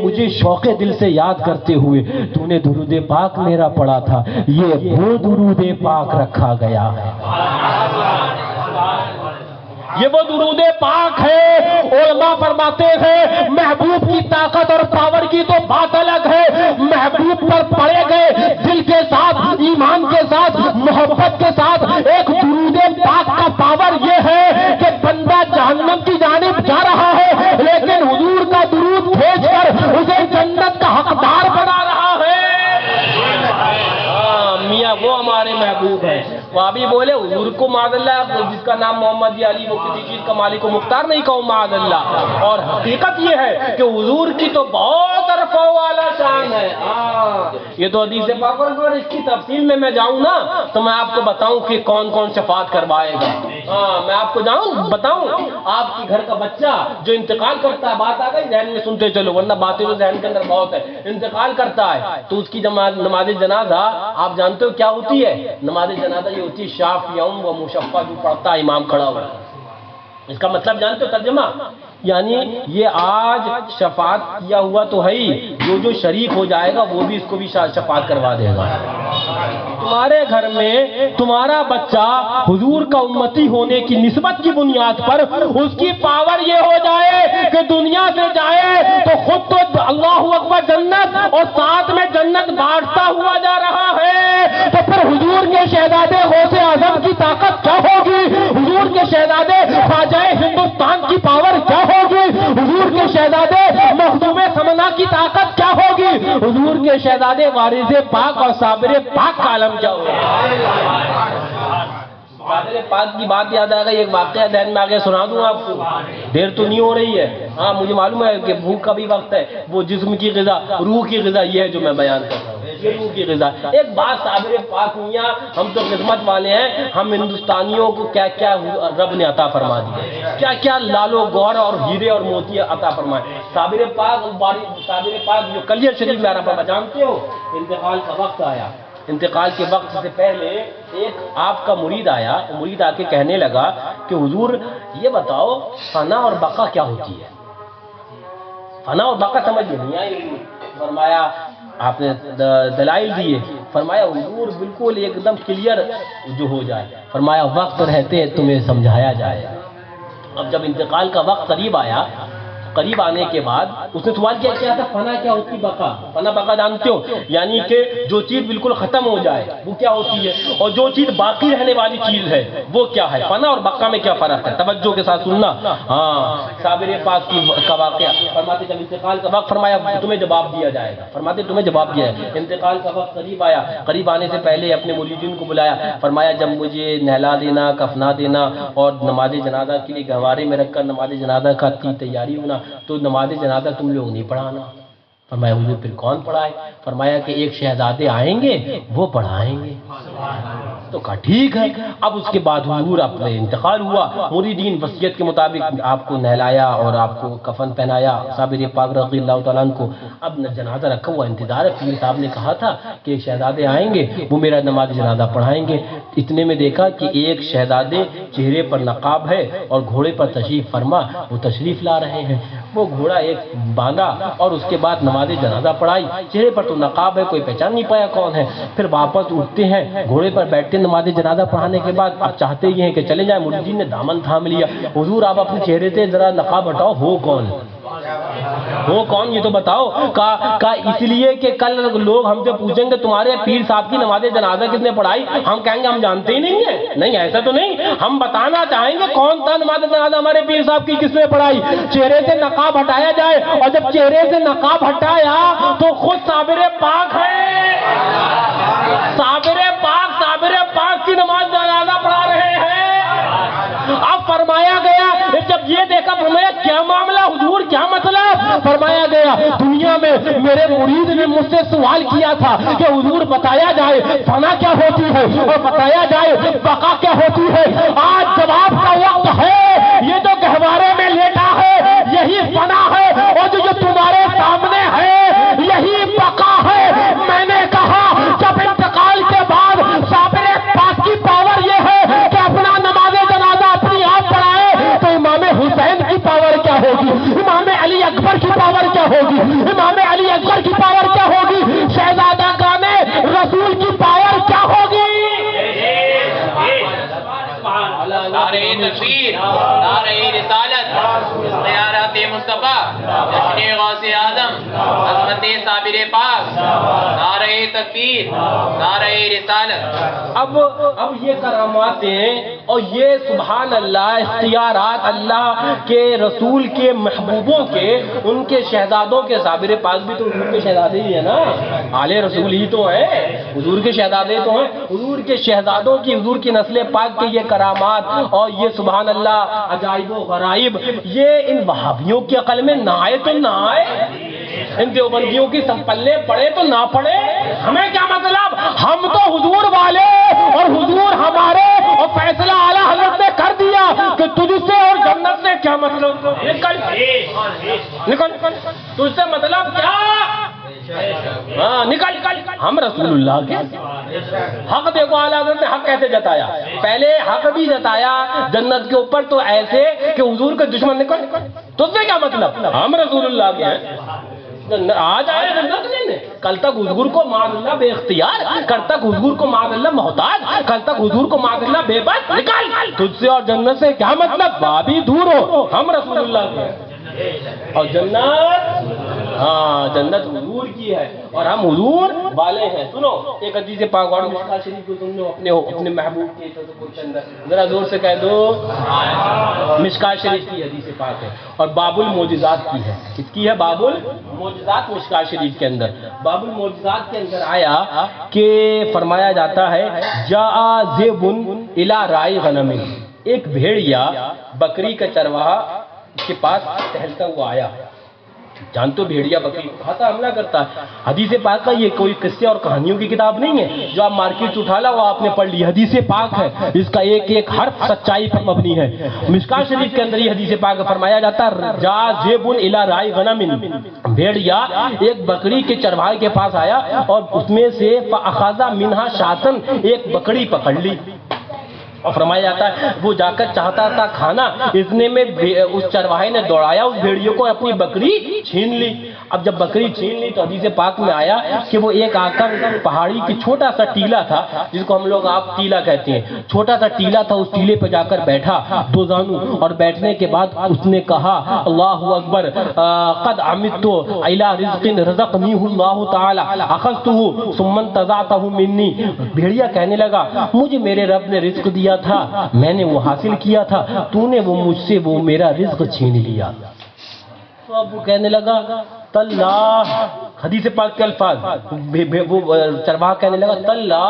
مجھے شوق دل سے یاد کرتے ہوئے تو نے درود پاک میرا پڑھا تھا، یہ وہ درود پاک رکھا گیا ہے، یہ وہ درود پاک ہے۔ علماء فرماتے ہیں محبوب کی طاقت اور پاور کی تو بات الگ ہے، محبوب پر پڑے گئے دل کے ساتھ، ایمان کے ساتھ، محبت کے ساتھ ایک درود پاک کا پاور یہ ہے کہ بندہ جہنم کی جانب جا رہا ہے لیکن حضور کا درود بھیج کر اسے جنت کا حقدار بنا رہا ہے۔ میاں وہ ہمارے محبوب ہیں۔ وہ ابھی بولے حضور کو معاذ اللہ جس کا نام محمد یا علی وہ کسی چیز کا مالک و مختار نہیں کہو معاذ اللہ، اور حقیقت یہ ہے کہ حضور کی تو بہت عرفہ والا شان ہے۔ یہ تو حدیث پاک اور اس کی تفصیل میں جاؤں نا تو میں آپ کو بتاؤں کہ کون کون شفاعت کروائے گا، میں آپ کو بتاؤں آپ کی گھر کا بچہ جو انتقال کرتا ہے، بات آ گئی ذہن میں سنتے چلو ورنہ باتیں تو ذہن کے اندر بہت ہے، انتقال کرتا ہے تو اس کی نماز جنازہ آپ جانتے ہو کیا ہوتی ہے؟ نماز جنازہ یہ ہوتی ہے شافعیوں و مشفع جو پڑھتا ہے امام کھڑا ہوا، اس کا مطلب جانتے ہو ترجمہ؟ یعنی یہ آج شفاعت کیا ہوا تو ہے ہی، جو شریک ہو جائے گا وہ بھی اس کو بھی شفاعت کروا دے گا۔ تمہارے گھر میں تمہارا بچہ حضور کا امتی ہونے کی نسبت کی بنیاد پر اس کی پاور یہ ہو جائے کہ دنیا سے جائے تو خود تو اللہ اکبر جنت اور ساتھ میں جنت بانٹتا ہوا جا رہا ہے، تو پھر حضور کے شہزادے غوث اعظم کی طاقت کیا ہوگی؟ حضور کے شہزادے خواجہ ہندوستان کی پاور کیا ہوگی؟ حضور کے شہزادے مخدوم سمنا کی طاقت کیا ہوگی؟ حضور کے شہزادے وارث پاک اور صابر پاک کا عالم کیا ہوگا؟ صابر پاک کی بات یاد آ گئی، ایک واقعہ ذہن میں آگے سنا دوں آپ کو، دیر تو نہیں ہو رہی ہے، ہاں مجھے معلوم ہے کہ بھوک کا بھی وقت ہے، وہ جسم کی غذا روح کی غذا یہ ہے جو میں بیان کر رہا ہوں، یہ روح کی غذا۔ ایک بات صابر پاک میاں، ہم تو خدمت والے ہیں، ہم ہندوستانیوں کو کیا کیا رب نے عطا فرما دیا، کیا کیا لالو گوہر اور ہیرے اور موتی عطا فرمائے۔ صابر پاک جو کلیہ شریف میں آپ جانتے ہو، انتقال کا وقت آیا، انتقال کے وقت سے پہلے ایک آپ کا مرید آیا، مرید آ کے کہنے لگا کہ حضور یہ بتاؤ فنا اور بقا کیا ہوتی ہے؟ فنا اور بقا سمجھ نہیں آئی، فرمایا آپ نے دلائل دیے، فرمایا حضور بالکل ایک دم کلیئر جو ہو جائے، فرمایا وقت رہتے تمہیں سمجھایا جائے۔ اب جب انتقال کا وقت قریب آیا، قریب آنے کے بعد اس نے سوال کیا تھا فنا کیا ہوتی؟ بقا، فنا بقا جانتے ہو، یعنی کہ جو چیز بالکل ختم ہو جائے وہ کیا ہوتی ہے، اور جو چیز باقی رہنے والی چیز ہے وہ کیا ہے؟ فنا اور بقا میں کیا فرق ہے؟ توجہ کے ساتھ سننا۔ ہاں صابر پاک کا واقعہ، فرماتے جب انتقال کا وقت، فرمایا تمہیں جواب دیا جائے گا، فرماتے تمہیں جواب دیا ہے۔ انتقال کا وقت قریب آیا، قریب آنے سے پہلے اپنے مریدین کو بلایا، فرمایا جب مجھے نہلا دینا، کفنا دینا اور نماز جنازہ کے لیے گہوارے میں رکھ کر نماز جنازہ کا تیاری ہونا، تو نماز جنازہ تم لوگ نہیں پڑھانا۔ فرمایا حضور پھر کون پڑھائے؟ فرمایا کہ ایک شہزادے آئیں گے وہ پڑھائیں گے۔ تو کہا ٹھیک ہے۔ اب اس کے بعد حضور اپنے انتقال ہوا، مریدین وصیت کے مطابق آپ کو نہلایا اور آپ کو کفن پہنایا، صابر پاک رضی اللہ تعالیٰ عنہ کو اب جنازہ رکھا ہوا انتظار ہے۔ پیر صاحب نے کہا تھا کہ ایک شہزادے آئیں گے وہ میرا نماز جنازہ پڑھائیں گے۔ اتنے میں دیکھا کہ ایک شہزادے چہرے پر نقاب ہے اور گھوڑے پر تشریف فرما وہ تشریف لا رہے ہیں، وہ گھوڑا ایک باندھا اور اس کے بعد نماز جنازہ پڑھائی، چہرے پر تو نقاب ہے کوئی پہچان نہیں پایا کون ہے۔ پھر واپس اٹھتے ہیں، گھوڑے پر بیٹھتے نماز جنازہ پڑھانے کے بعد اب چاہتے یہ ہیں کہ چلے جائیں، مریدین نے دامن تھام لیا، حضور آپ اپنے چہرے سے ذرا نقاب ہٹاؤ، ہو کون؟ وہ کون یہ تو بتاؤ؟ کہا اس لیے کہ کل لوگ ہم سے پوچھیں گے تمہارے پیر صاحب کی نماز جنازہ کس نے پڑھائی، ہم کہیں گے ہم جانتے ہی نہیں ہیں۔ نہیں ایسا تو نہیں، ہم بتانا چاہیں گے کون تھا نماز جنازہ ہمارے پیر صاحب کی کس نے پڑھائی۔ چہرے سے نقاب ہٹایا جائے، اور جب چہرے سے نقاب ہٹایا تو خود صابر پاک ہے، صابر پاک کی نماز جنازہ پڑھا رہے ہیں۔ اب فرمایا گیا جب یہ دیکھا، فرمایا کیا معاملہ حضور کیا مطلب؟ فرمایا گیا دنیا میں میرے مرید نے مجھ سے سوال کیا تھا کہ حضور بتایا جائے فنا کیا ہوتی ہے اور بتایا جائے بقا کیا ہوتی ہے، آج جواب کا وقت ہے۔ یہ جو گہوارے میں لیٹا ہے یہی فنا ہے، اور جو تمہارے سامنے ہے یہی بقا ہے۔ میں نے کہا جب انتقال کے بعد صابر پاک کی پاور یہ ہے کہ اپنا نماز جنازہ اپنی آپ پڑھائے، تو امام حسین کی پاور کیا ہوگی، امام علی اکبر کی پاور کیا ہوگی، امام علی اکبر کی پاور کیا ہوگی، شہزادہ گانے رسول کی پاور کیا ہوگی۔ نعرہ تکبیر، نعرہ رسالت، اختیارات مصطفیٰ، جشن غوث اعظم، عظمت صابر پاک، نعرہ تکبیر، نعرہ رسالت۔ اب یہ کراماتیں اور یہ سبحان اللہ اختیارات اللہ کے رسول کے محبوبوں کے، ان کے شہزادوں کے، صابر پاک بھی تو حضور کے شہزادے ہی ہیں نا، آل رسول ہی تو ہیں، حضور کے شہزادے تو ہیں، حضور کے شہزادوں کی، حضور کی نسل پاک کے یہ کرامات اور یہ سبحان اللہ عجائب و غرائب، یہ ان وہابیوں کی عقل میں نہ آئے تو نہ آئے، ان دیوبندیوں کی سب پلے پڑے تو نہ پڑے، ہمیں کیا مطلب؟ ہم تو حضور والے اور حضور ہمارے، اور فیصلہ اعلیٰ حضرت نے کر دیا کہ تجھ سے اور جنت سے کیا مطلب، نکل تجھ سے مطلب کیا، ہاں نکل، ہم رسول اللہ کے حق دیکھو اعلیٰ حضرت نے حق کیسے جتایا، پہلے حق بھی جتایا جنت کے اوپر تو ایسے کہ حضور کے دشمن نکل، تجھ سے کیا مطلب، ہم رسول اللہ کے ہیں، آ جائے جنت میں ممکن ہے؟ کل تک حضور کو معاذ اللہ بے اختیار، کل تک حضور کو معاذ اللہ محتاج، کل تک حضور کو معاذ اللہ بے بس، نکال تجھ سے اور جنت سے کیا مطلب، بابی دور ہو، ہم رسول اللہ کے اور جنت، ہاں جنت حضور کی ہے اور ہم حضور والے ہیں۔ سنو ایک حدیث پاک اور مشکا شریف کو تم نے اپنے محبوب کے تصور کے اندر ذرا زور سے کہہ دو، مشکا شریف کی حدیث پاک ہے اور باب المعجزات کی ہے۔ کس کی ہے؟ باب المعجزات مشکا شریف کے اندر۔ باب المعجزات کے اندر آیا کہ فرمایا جاتا ہے جاء ذئب الی راعی غنم، ایک بھیڑیا بکری کا چرواہا کے پاس ٹہلتا ہوا آیا۔ جانتے ہو بھیڑیا بکری کو کھاتا، حملہ کرتا ہے۔ حدیث پاک کا یہ کوئی قصے اور کہانیوں کی کتاب نہیں ہے جو آپ مارکیٹ اٹھا لا وہ آپ نے پڑھ لی، حدیث پاک ہے، اس کا ایک ایک حرف سچائی پر مبنی ہے۔ مشکاۃ شریف کے اندر یہ حدیث پاک فرمایا جاتا ہے جا ذئب الی راعی غنم، بھیڑیا ایک بکری کے چرواہے کے پاس آیا اور اس میں سے فاخذ منھا شاطن، ایک بکری پکڑ لی اور فرمایا جاتا ہے وہ جا کر چاہتا تھا کھانا، اتنے میں اس چرواہے نے دوڑایا اس بھیڑیے کو، اپنی بکری چھین لی۔ اب جب بکری چھین لی تو حدیث پاک میں آیا کہ وہ ایک آ کر پہاڑی کی چھوٹا سا ٹیلا تھا جس کو ہم لوگ آپ ٹیلا کہتے ہیں، چھوٹا سا ٹیلا تھا، اس ٹیلے پہ جا کر بیٹھا دو زانو، اور بیٹھنے کے بعد اس نے کہا اللہ اکبر قد عمدت الی رزق رزقنیہ اللہ تعالی اخذته ثم انتزعته منی، بھیڑیا کہنے لگا مجھے میرے رب نے رزق دیا تھا، میں نے وہ حاصل کیا تھا، تو نے وہ مجھ سے وہ میرا رزق چھین لیا۔ تو اب وہ کہنے لگا تاللہ، حدیث پاک کے الفاظ، وہ چرواہا کہنے لگا تاللہ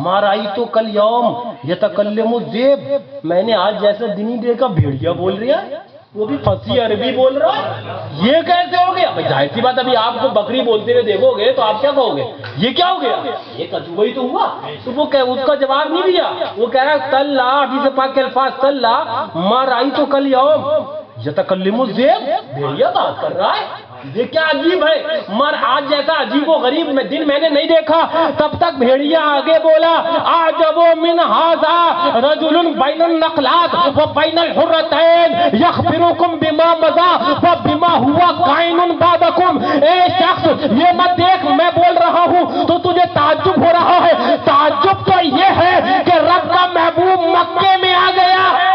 ما رأیت کل یوم یتکلم الذئب، میں نے آج جیسا دن ہی دیکھا بھیڑیا بول رہا ہے، وہ بھی فصیح عربی بول رہا ہے، یہ کیسے ہو گیا؟ بھائی ظاہر سی بات ابھی آپ کو بکری بولتے ہوئے دیکھو گے تو آپ کیا کہو گے یہ کیا ہو گیا، یہ کجوہ ہی تو ہوا۔ تو وہ اس کا جواب نہیں دیا، وہ کہہ رہا ہے تاللہ، حدیث پاک کے الفاظ تاللہ ما رأیت کل یوم یتکلم الذئب، بھیڑیا بات کر رہا ہے، یہ کیا عجیب ہے، مر آج جیسا عجیب و غریب دن میں نے نہیں دیکھا۔ تب تک بھیڑیا آگے بولا اعجب من ھذا رجل بین النخلات و بین الحرتین یخبرکم بما مضی و بما ہوا کائن بعدکم، اے شخص یہ مت دیکھ میں بول رہا ہوں تو تجھے تعجب ہو رہا ہے، تعجب تو یہ ہے کہ رب کا محبوب مکے میں آ گیا ہے،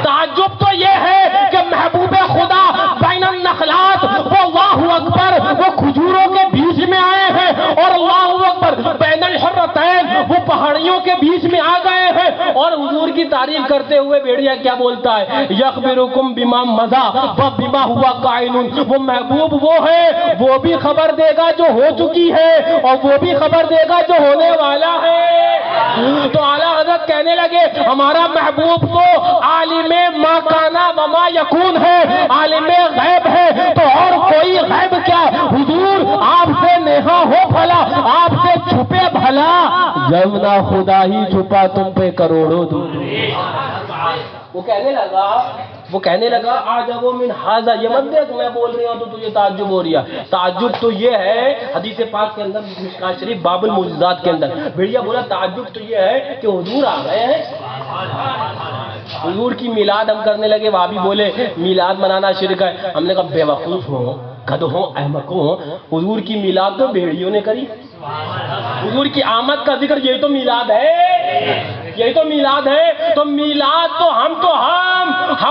تعجب تو یہ ہے کہ محبوب خدا بین النخلات، وہ اللہ اکبر وہ کھجوروں کے بیچ میں آئے ہیں، اور اللہ اکبر بین الحرتین وہ پہاڑیوں کے بیچ میں آ گئے ہیں، اور حضور کی تعریف کرتے ہوئے بھیڑیا کیا بولتا ہے یخبرکم بما مضی و بما ہوا کائن، وہ محبوب وہ ہے وہ بھی خبر دے گا جو ہو چکی ہے اور وہ بھی خبر دے گا جو ہونے والا ہے۔ تو اعلیٰ حضرت کہنے لگے ہمارا محبوب تو عالم ما کانا و ما یکون ہے، عالم غیب ہے، تو اور کوئی غیب کیا، حضور آپ سے نہا ہو بھلا، آپ سے چھپے بھلا، جب نہ خدا ہی چھپا تم پہ کروڑوں دور۔ وہ کہنے لگا اعجب من ھذا، یہ مت دیکھ میں بول رہی ہوں تو تجھے تعجب ہو رہی ہے، تعجب تو یہ ہے، حدیث پاک کے اندر مشکاۃ شریف باب المعجزات کے اندر بھیڑیا بولا تعجب تو یہ ہے کہ حضور آ گئے ہیں، حضور کی میلاد ہم کرنے لگے، وہاں بھی بولے میلاد منانا شرک ہے، ہم نے کہا بے وقوف ہوں گدھوں احمقوں، حضور کی میلاد تو بھیڑیوں نے کری، حضور کی آمد کا ذکر یہی تو میلاد ہے، یہی تو میلاد ہے، تو میلاد تو ہم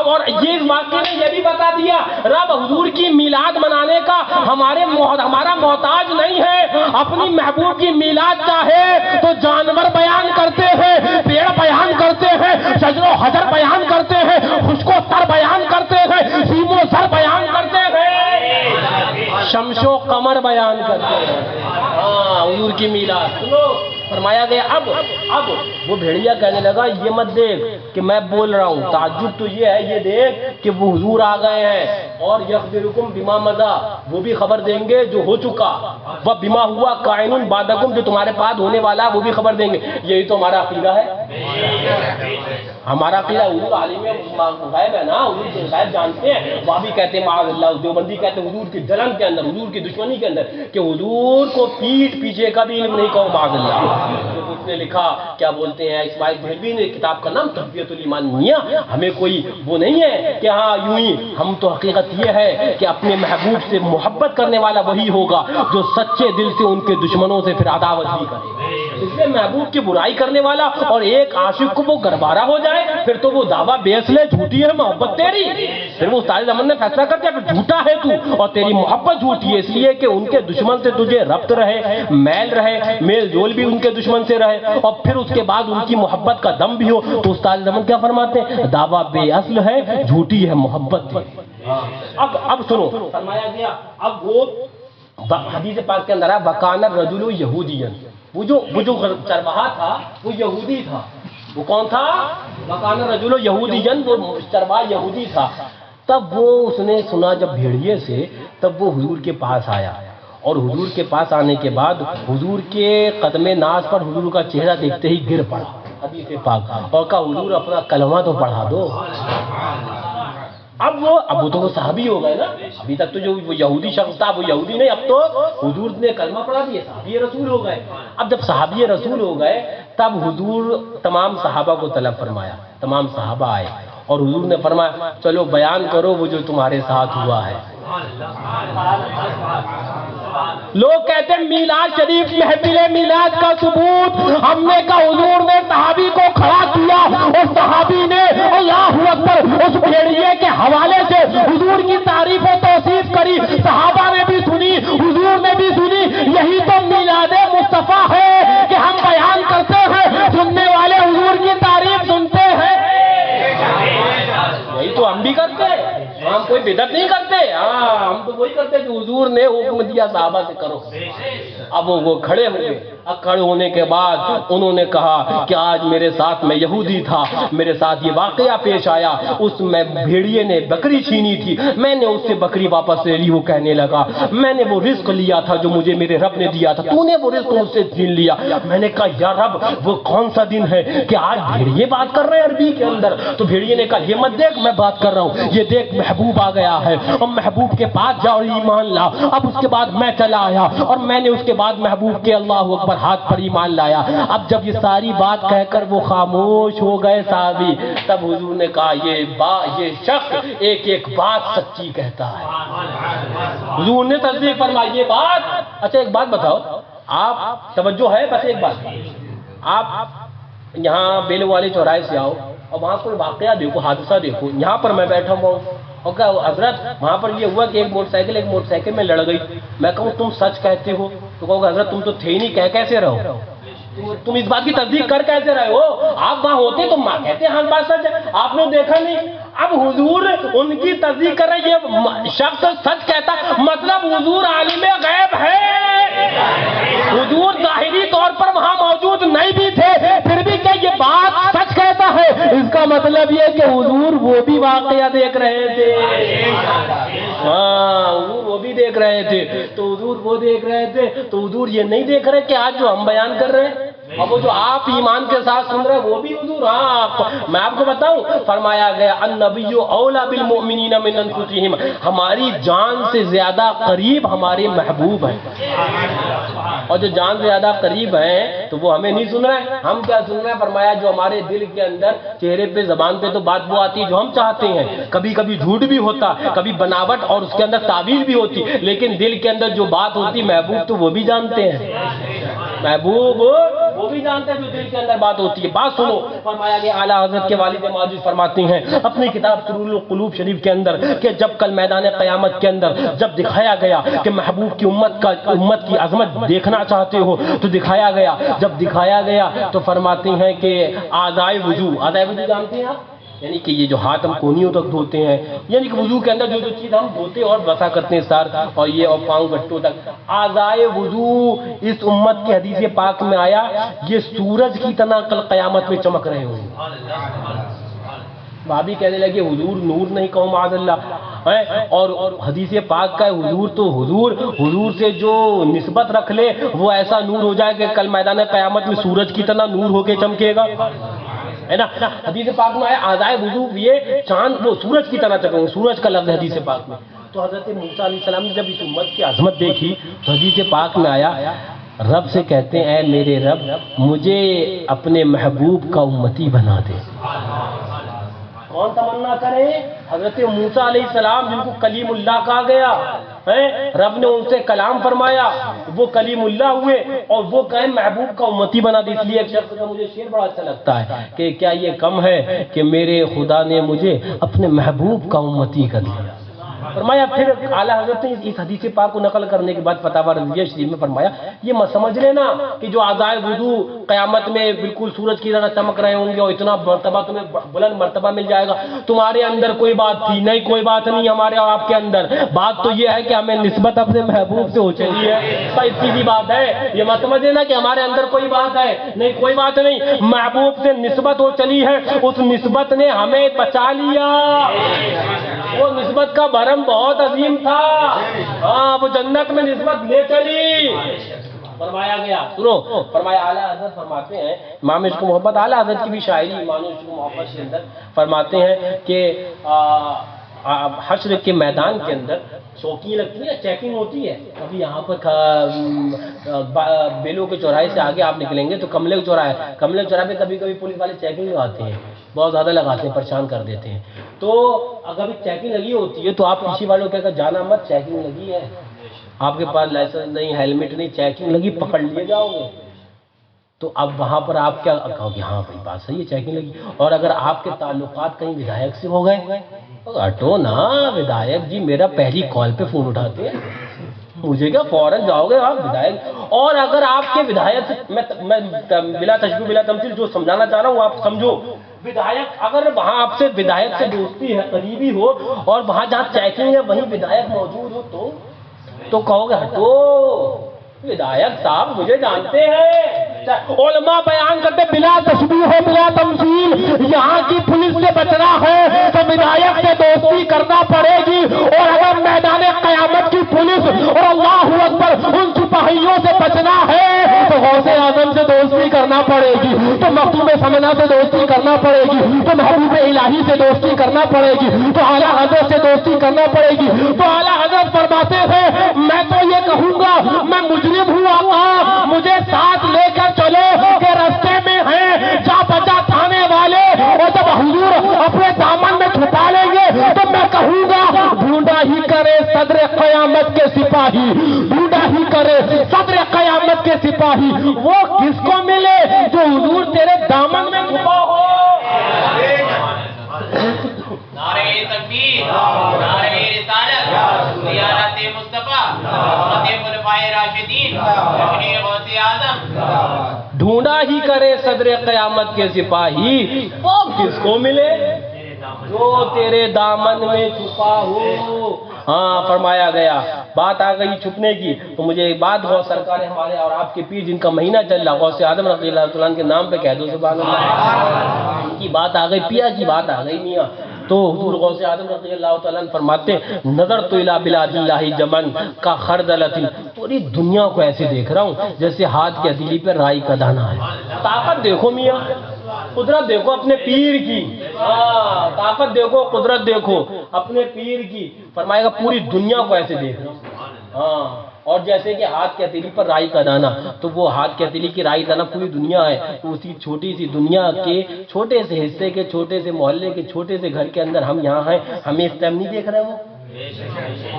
اور یہ واقعے نے یہ بھی بتا دیا رب حضور کی میلاد منانے کا ہمارا محتاج نہیں ہے، اپنی محبوب کی میلاد چاہے تو جانور بیان کرتے ہیں، پیڑ بیان کرتے ہیں، شجر و حجر بیان کرتے ہیں، خشک و تر بیان کرتے ہیں، سیم و زر بیان کرتے ہیں، شمس و قمر بیان کرتے ہیں، حضور کی میلاد سنو۔ فرمایا گیا اب وہ بھیڑیا کہنے لگا یہ مت دیکھ کہ میں بول رہا ہوں، تعجب تو یہ ہے، یہ دیکھ کہ وہ حضور آ گئے ہیں، اور یخبرکم بما مضی وہ بھی خبر دیں گے جو ہو چکا، وہ بما ہوا کائن بعدکم جو تمہارے بعد ہونے والا ہے وہ بھی خبر دیں گے، یہی تو ہمارا عقیدہ ہے، ہمارا عقیدہ حضور عالم غیب ہے نا، حضور غیب جانتے ہیں، وہاں بھی کہتے ہیں معاذ اللہ، دیوبندی کہتے ہیں حضور کی جلن کے اندر، حضور کی دشمنی کے اندر کہ حضور کو پیٹھ پیچھے کا بھی علم نہیں کہو معاذ اللہ، نے لکھا کیا بولتے ہیں اسماعیل دہلوی نے کتاب کا نام تربیت الایمان میاں ہمیں کوئی وہ نہیں ہے کہ ہاں یوں ہی ہم تو حقیقت یہ ہے کہ اپنے محبوب سے محبت کرنے والا وہی ہوگا جو سچے دل سے ان کے دشمنوں سے پھر عداوت بھی کرے اس لیے محبوب کی برائی کرنے والا اور ایک عاشق کو وہ گربارہ ہو جائے پھر تو وہ دعویٰ بے اصل ہے جھوٹی ہے محبت تیری پھر وہ استاد زمان نے فیصلہ کر دیا پھر جھوٹا ہے تو اور تیری محبت جھوٹی ہے اس لیے کہ ان کے دشمن سے تجھے ربط رہے میل رہے میل جول بھی ان کے دشمن سے رہے اور پھر اس کے بعد ان کی محبت کا دم بھی ہو تو استاد زمان کیا فرماتے ہیں دعویٰ بے اصل ہے جھوٹی ہے محبت اب سنو فرمایا گیا اب وہ حدیث پاک کے اندر ہے وَكَانَ الرَّجُلُ يَهُودِيًّا وہ جو چرواہا تھا وہ یہودی تھا وہ کون تھا وَكَانَ الرَّجُلُ يَهُودِيًّا وہ چرواہا یہودی تھا تب وہ اس نے سنا جب بھیڑیے سے تب وہ حضور کے پاس آیا اور حضور کے پاس آنے کے بعد حضور کے قدم ناز پر حضور کا چہرہ دیکھتے ہی گر پڑا حدیث پاک اور کہا حضور اپنا کلمہ تو پڑھا دو اب وہ تو وہ صحابی ہو گئے نا ابھی تک تو جو وہ یہودی شخص تھا وہ یہودی نہیں اب تو حضور نے کلمہ پڑھا دیا صحابی رسول ہو گئے اب جب صحابی رسول ہو گئے تب حضور تمام صحابہ کو طلب فرمایا تمام صحابہ آئے اور حضور نے فرمایا چلو بیان کرو وہ جو تمہارے ساتھ ہوا ہے لوگ کہتے ہیں میلاد شریف محفل میلاد کا ثبوت ہم نے کہا حضور نے صحابی کو کھڑا کیا اور صحابی نے اللہ اکبر اس بھیڑیے کے حوالے سے حضور کی تعریف و توصیف کری صحابہ نے بھی سنی حضور نے بھی سنی یہی تو میلاد مصطفیٰ ہے کہ ہم بیان کرتے ہیں سننے والے حضور کی تعریف سنتے ہیں یہی تو ہم بھی کرتے ہیں ہم کوئی بدعت نہیں کرتے ہم تو وہی کرتے کہ حضور نے حکم دیا صحابہ سے کرو اب وہ کھڑے ہوئے اب کھڑے ہونے کے بعد انہوں نے کہا کہ آج میرے ساتھ میں یہودی تھا میرے ساتھ یہ واقعہ پیش آیا اس میں بھیڑیے نے بکری چھینی تھی میں نے اس سے بکری واپس لے لی وہ کہنے لگا میں نے وہ رزق لیا تھا جو مجھے میرے رب نے دیا تھا تو نے وہ رزق مجھ سے چھین لیا میں نے کہا یا رب وہ کون سا دن ہے کہ آج بھیڑیے بات کر رہے ہیں عربی کے اندر تو بھیڑیے نے کہا یہ مت دیکھ میں بات کر رہا ہوں یہ دیکھ محبوب آ گیا ہے اور محبوب کے پاس جا اور ایمان لا اب اس کے بعد میں چلا آیا اور میں نے اس کے بعد محبوب کے اللہ اکبر ہاتھ پر ایمان لایا اب جب یہ ساری بات کہہ کر وہ خاموش ہو گئے صحابی تب حضور نے کہا یہ شخص ایک ایک بات سچی کہتا ہے حضور نے تصدیق فرمائی یہ بات اچھا ایک بات بتاؤ آپ توجہ ہے بس ایک بات آپ یہاں بیل والے چوراہے سے آؤ اور وہاں کوئی واقعہ دیکھو حادثہ دیکھو یہاں پر میں بیٹھا ہوا ہوں اور کہا حضرت وہاں پر یہ ہوا کہ ایک موٹر سائیکل میں لڑ گئی میں کہوں تم سچ کہتے ہو تو کہو حضرت تم تو تھے ہی نہیں کہہ کیسے رہو تم اس بات کی تصدیق کر کیسے رہے ہو آپ وہاں ہوتے تو ماں کہتے ہاں بات سچ ہے آپ نے دیکھا نہیں اب حضور ان کی تصدیق کر رہے یہ شخص سچ کہتا مطلب حضور عالم غیب ہے حضور ظاہری طور پر وہاں موجود نہیں بھی تھے پھر بھی کہ یہ بات سچ کہتا ہے اس کا مطلب یہ کہ حضور وہ بھی واقعہ دیکھ رہے تھے ہاں حضور وہ بھی دیکھ رہے تھے تو حضور وہ دیکھ رہے تھے تو حضور یہ نہیں دیکھ رہے کہ آج جو ہم بیان کر رہے ہیں اب وہ جو آپ ایمان کے ساتھ سن رہے ہیں وہ بھی حضور میں آپ کو بتاؤں فرمایا گیا النبی اولا بالمؤمنین من انفسہم ہماری جان سے زیادہ قریب ہمارے محبوب ہیں اور جو جان سے زیادہ قریب ہیں تو وہ ہمیں نہیں سن رہے ہیں ہم کیا سن رہے ہیں فرمایا جو ہمارے دل کے اندر چہرے پہ زبان پہ تو بات وہ آتی ہے جو ہم چاہتے ہیں کبھی کبھی جھوٹ بھی ہوتا کبھی بناوٹ اور اس کے اندر تعبیر بھی ہوتی لیکن دل کے اندر جو بات ہوتی محبوب تو وہ بھی جانتے ہیں محبوب وہ بھی جانتے ہیں جو دل کے اندر بات ہوتی ہے بات سنو فرمایا گیا اعلیٰ حضرت کے والد ماجد فرماتی ہیں اپنی کتاب سرور القلوب شریف کے اندر کہ جب کل میدان قیامت کے اندر جب دکھایا گیا کہ محبوب کی امت کی عظمت دیکھنا چاہتے ہو تو دکھایا گیا جب دکھایا گیا تو فرماتی ہیں کہ اعضائے وضو جانتے ہیں آپ یعنی کہ یہ جو ہاتھ ہم کونیوں تک دھوتے ہیں یعنی کہ وضو کے اندر جو جو چیز ہم دھوتے اور بسا کرتے ہیں سر اور یہ اور پاؤں گٹوں تک اعضائے وضو اس امت کی حدیث پاک میں آیا یہ سورج کی طرح کل قیامت میں چمک رہے ہوں بھابی کہنے لگے حضور نور نہیں کہو معاذ اللہ اور حدیث پاک کا حضور تو حضور سے جو نسبت رکھ لے وہ ایسا نور ہو جائے کہ کل میدان قیامت میں سورج کی طرح نور ہو کے چمکے گا ہے نا حدیث پاک میں آیا اعضائے وضو یہ چاند وہ سورج کی طرح چمکیں سورج کا لفظ حدیث پاک میں تو حضرت موسیٰ علیہ السلام نے جب اس امت کی عظمت دیکھی تو حدیث پاک میں آیا رب سے کہتے ہیں اے میرے رب مجھے اپنے محبوب کا امتی بنا دے۔ کون تمنا کرے؟ حضرت موسیٰ علیہ السلام جن کو کلیم اللہ کہا گیا ہے، رب نے ان سے کلام فرمایا، وہ کلیم اللہ ہوئے اور وہ کہیں محبوب کا امتی بنا دے۔ اس لیے ایک شخص کا مجھے شعر بڑا اچھا لگتا ہے کہ کیا یہ کم ہے کہ میرے خدا نے مجھے اپنے محبوب کا امتی کر دیا۔ فرمایا پھر اعلیٰ حضرت نے اس حدیث پاک کو نقل کرنے کے بعد فتاوی رضویہ شریف میں فرمایا یہ مت سمجھ لینا کہ جو اعضائے وضو قیامت میں بالکل سورج کی طرح چمک رہے ہوں گے اور اتنا مرتبہ تمہیں بلند مرتبہ مل جائے گا، تمہارے اندر کوئی بات تھی نہیں، کوئی بات نہیں ہمارے اور آپ کے اندر، بات تو یہ ہے کہ ہمیں نسبت اپنے محبوب سے ہو چلی ہے، سیدھی بات ہے۔ یہ مت سمجھ لینا کہ ہمارے اندر کوئی بات ہے، نہیں کوئی بات نہیں، محبوب سے نسبت ہو چلی ہے، اس نسبت نے ہمیں بچا لیا۔ وہ نسبت کا بھرم بہت عظیم تھا، ہاں وہ جنت میں نسبت لے چلی۔ فرمایا گیا سنو، فرمایا اعلیٰ حضرت فرماتے ہیں، امام عشق و محبت اعلیٰ حضرت کی بھی شاعری امام عشق و محبت کے اندر فرماتے ہیں کہ حشر کے میدان کے اندر چوکی لگتی ہے، چیکنگ ہوتی ہے، ابھی یہاں پر بیلوں کے چوراہے سے آگے آپ نکلیں گے تو کملے کے چوراہے پہ کبھی کبھی پولیس والے چیکنگ لگاتے ہیں، بہت زیادہ لگاتے ہیں، پریشان کر دیتے ہیں۔ تو اگر چیکنگ لگی ہوتی ہے تو آپ پیچھے والوں کو کہتے جانا مت، چیکنگ لگی ہے، آپ کے پاس لائسنس نہیں، ہیلمٹ نہیں، چیکنگ لگی، پکڑ لیے جاؤ گے۔ تو اب وہاں پر آپ کیا کہو گے؟ ہاں بھائی بات صحیح ہے، چیکنگ لگی۔ اور اگر آپ کے تعلقات کہیں ودھائک سے ہو گئے، ہٹو نا ودھائک جی میرا پہلی کال پہ فون اٹھاتے ہیں، مجھے کیا فوراً جاؤ گے آپ ودھائک؟ اور اگر آپ کے ودھائک، میں بلا تشبیہ بلا تمثیل جو سمجھانا چاہ رہا ہوں آپ سمجھو، ودھائک اگر وہاں آپ سے ودھائک سے دوستی ہے، قریبی ہو، اور وہاں جہاں چیکنگ ہے وہیں ودھائک موجود ہو تو کہو گے ہٹو ودھائک صاحب مجھے جانتے ہیں۔ علماء بیان کرتے بلا تشبیہ ہو بلا تمثیل، یہاں کی پولیس سے بچنا ہے تو ودھائک سے دوستی کرنا پڑے گی، اور اگر میدان قیامت کی پولیس اور اللہ اکبر ان سپاہیوں سے بچنا ہے تو غوث اعظم سے دوستی کرنا پڑے گی، تو مختوم سمنا سے دوستی کرنا پڑے گی، تو محبوب الہی سے دوستی کرنا پڑے گی، تو اعلیٰ حضرت سے دوستی کرنا پڑے گی۔ تو اعلیٰ حضرت فرماتے ہیں میں تو یہ کہوں گا میں مجرم ہوں آقا، مجھے ساتھ لے کر چلو کہ رستے میں ہیں جا بچا تھانے والے، اور جب حضور اپنے دامن میں چھپا لیں گے تو میں کہوں گا ڈھونڈا ہی کرے صدر قیامت کے سپاہی، ڈھونڈا ہی کرے صدر قیامت کے سپاہی، وہ کس کو ملے جو حضور تیرے دامن میں چھپا ہو۔ نعرہ تکبیر، نعرہ رسالت، زیارت مصطفیٰ، خطیب خلفائے راشدین، جشن غوث اعظم۔ ڈھونڈا ہی کرے صدر قیامت کے سپاہی، وہ کس کو ملے جو تیرے دامن میں چھپا ہو۔ ہاں فرمایا گیا، بات آ گئی چھپنے کی تو مجھے ایک بات غوث سرکار ہمارے اور آپ کے پیر جن کا مہینہ چل رہا غوث اعظم رضی اللہ تعالیٰ عنہ کے نام پہ کہہ دو سبحان اللہ، ان کی بات آ گئی، پیا کی بات آ گئی میاں۔ تو حضور غوث اعظم رضی اللہ تعالیٰ عنہ فرماتے نظر تو الی بلاد اللہ جمن کا خردلۃ، پوری دنیا کو ایسے دیکھ رہا ہوں جیسے ہاتھ کی ہتھیلی پہ رائی کا دانہ ہے۔ طاقت دیکھو میاں، قدرت دیکھو اپنے پیر کی، طاقت دیکھو، قدرت دیکھو اپنے پیر کی۔ فرمائے گا پوری دنیا کو ایسے دیکھ رہا ہوں، ہاں، اور جیسے کہ ہاتھ کی ہتھیلی پر رائی کا دانہ، تو وہ ہاتھ کی ہتھیلی کی رائی کا دانہ پوری دنیا ہے، تو اسی چھوٹی سی دنیا کے چھوٹے سے حصے کے چھوٹے سے محلے کے چھوٹے سے گھر کے اندر ہم یہاں ہیں، ہمیں اس ٹائم نہیں دیکھ رہے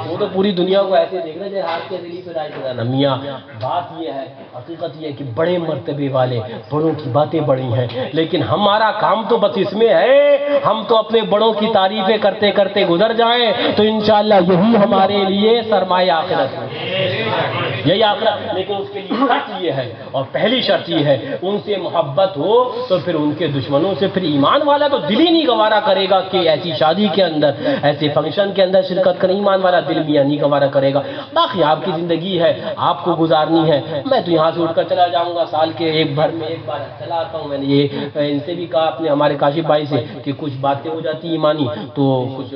وہ تو پوری دنیا کو ایسے دیکھ رہے جیسے ہاتھ کے ہتھیلی پہ رائی کا دانہ۔ میاں بات یہ ہے، حقیقت یہ ہے کہ بڑے مرتبے والے بڑوں کی باتیں بڑی ہیں، لیکن ہمارا کام تو بس اس میں ہے ہم تو اپنے بڑوں کی تعریفیں کرتے کرتے گزر جائیں تو انشاءاللہ یہی ہمارے لیے سرمایہ آخرت ہے، یہی آخرت۔ لیکن اس کے لیے شرط یہ ہے، اور پہلی شرط یہ ہے ان سے محبت ہو تو پھر ان کے دشمنوں سے، پھر ایمان والا تو دل ہی نہیں گوارا کرے گا کہ ایسی شادی کے اندر ایسے فنکشن کے اندر شرکت کریں، ایمان والا دل میاں نہیں گوارا کرے گا۔ باقی آپ کی زندگی ہے، آپ کو گزارنی ہے، میں تو یہاں سے اٹھ کر چلا جاؤں گا، سال کے ایک بھر میں ایک بار چلا آتا ہوں۔ میں نے یہ ان سے بھی کہا اپنے ہمارے کاشف بھائی سے کہ کچھ باتیں ہو جاتی ایمانی تو کچھ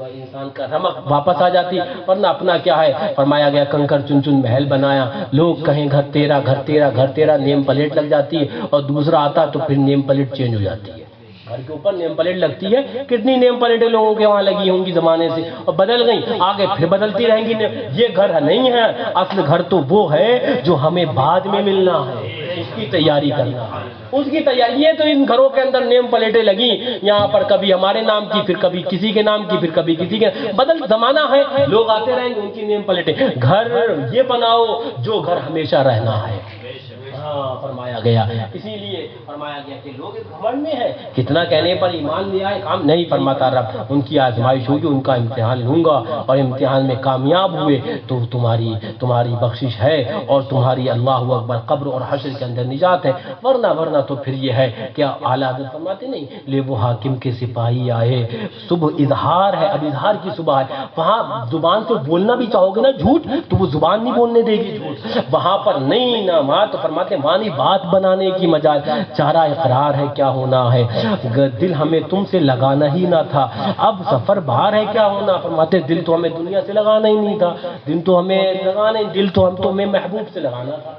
انسان کا رمق واپس آ جاتی، ورنہ اپنا کیا ہے۔ فرمایا گیا کنکر چن چن محل بنایا، لوگ کہیں گھر تیرا گھر تیرا گھر تیرا، نیم پلیٹ لگ جاتی ہے، اور دوسرا آتا تو پھر نیم پلیٹ چینج ہو جاتی ہے۔ گھر کے اوپر نیم پلیٹ لگتی ہے، کتنی نیم پلیٹیں لوگوں کے وہاں لگی ہوں گی زمانے سے اور بدل گئیں، آگے پھر بدلتی رہیں گی۔ یہ گھر نہیں ہے، اصل گھر تو وہ ہے جو ہمیں بعد میں ملنا ہے، اس کی تیاری کرنا ہے، اس کی تیاری ہے۔ تو ان گھروں کے اندر نیم پلیٹیں لگی، یہاں پر کبھی ہمارے نام کی، پھر کبھی کسی کے نام کی، پھر کبھی کسی کے، بدل زمانہ ہے، لوگ آتے رہیں گے، ان کی نیم پلیٹیں۔ گھر یہ بناؤ جو گھر ہمیشہ رہنا ہے، فرمایا گیا۔ اسی لیے فرمایا گیا کہ لوگ اس گھمنڈ میں ہیں، کتنا کہنے پر ایمان لے آئے، کام نہیں فرماتا رب ان کی آزمائش ہوگی، ان کا امتحان لوں گا، اور امتحان میں کامیاب ہوئے تو تمہاری بخشش ہے اور تمہاری اللہ اکبر قبر اور حشر کے اندر نجات ہے، ورنہ تو پھر یہ ہے کہ اعلیٰ حضرت فرماتے نہیں، لے وہ حاکم کے سپاہی آئے، صبح اظہار ہے، اب اظہار کی صبح ہے، وہاں زبان سے بولنا بھی چاہو گے نا جھوٹ تو وہ زبان نہیں بولنے دے گی جھوٹ، وہاں پر نہیں نا ماں تو فرماتے وانی بات بنانے کی مجال، چارہ اقرار ہے کیا ہونا ہے، دل ہمیں تم سے لگانا ہی نہ تھا، اب سفر باہر ہے کیا ہونا، فرماتے دل تو ہمیں دنیا سے لگانا ہی نہیں تھا، دل تو ہمیں محبوب سے لگانا تھا،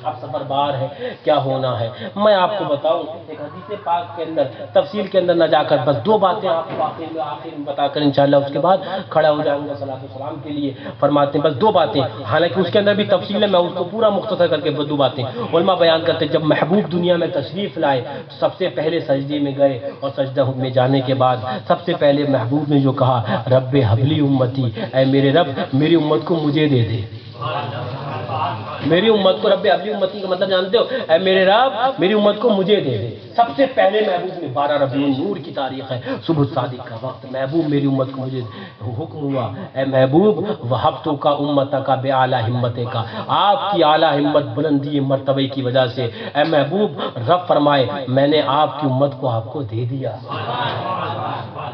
اب سفر باہر ہے کیا ہونا ہے۔ میں آپ کو بتاؤں ایک حدیث پاک کے اندر تفصیل کے اندر نہ جا کر بس دو باتیں آپ کو آخر میں بتا کر انشاءاللہ اس کے بعد کھڑا ہو جاؤں گا صلاۃ والسلام کے لیے، فرماتے ہیں بس دو باتیں، حالانکہ اس کے اندر بھی تفصیل ہے، میں اس کو پورا مختصر کر کے بس دو باتیں علماء بیان کرتے ہیں۔ جب محبوب دنیا میں تشریف لائے تو سب سے پہلے سجدے میں گئے، اور سجدہ میں جانے کے بعد سب سے پہلے محبوب نے جو کہا رب حبلی امتی، اے میرے رب میری امت کو مجھے دے دے، میری امت کو، رب حبلی امتی کا مطلب جانتے ہو، اے میرے رب میری امت کو مجھے دے دے۔ سب سے پہلے محبوب نے 12 ربیع النور کی تاریخ ہے، صبح صادق کا وقت، محبوب میری امت کو مجھے حکم ہوا، اے محبوب وہبتو کا امت کا بے اعلیٰ ہمت کا، آپ کی اعلیٰ ہمت بلندی مرتبے کی وجہ سے اے محبوب رب فرمائے میں نے آپ کی امت کو آپ کو دے دیا،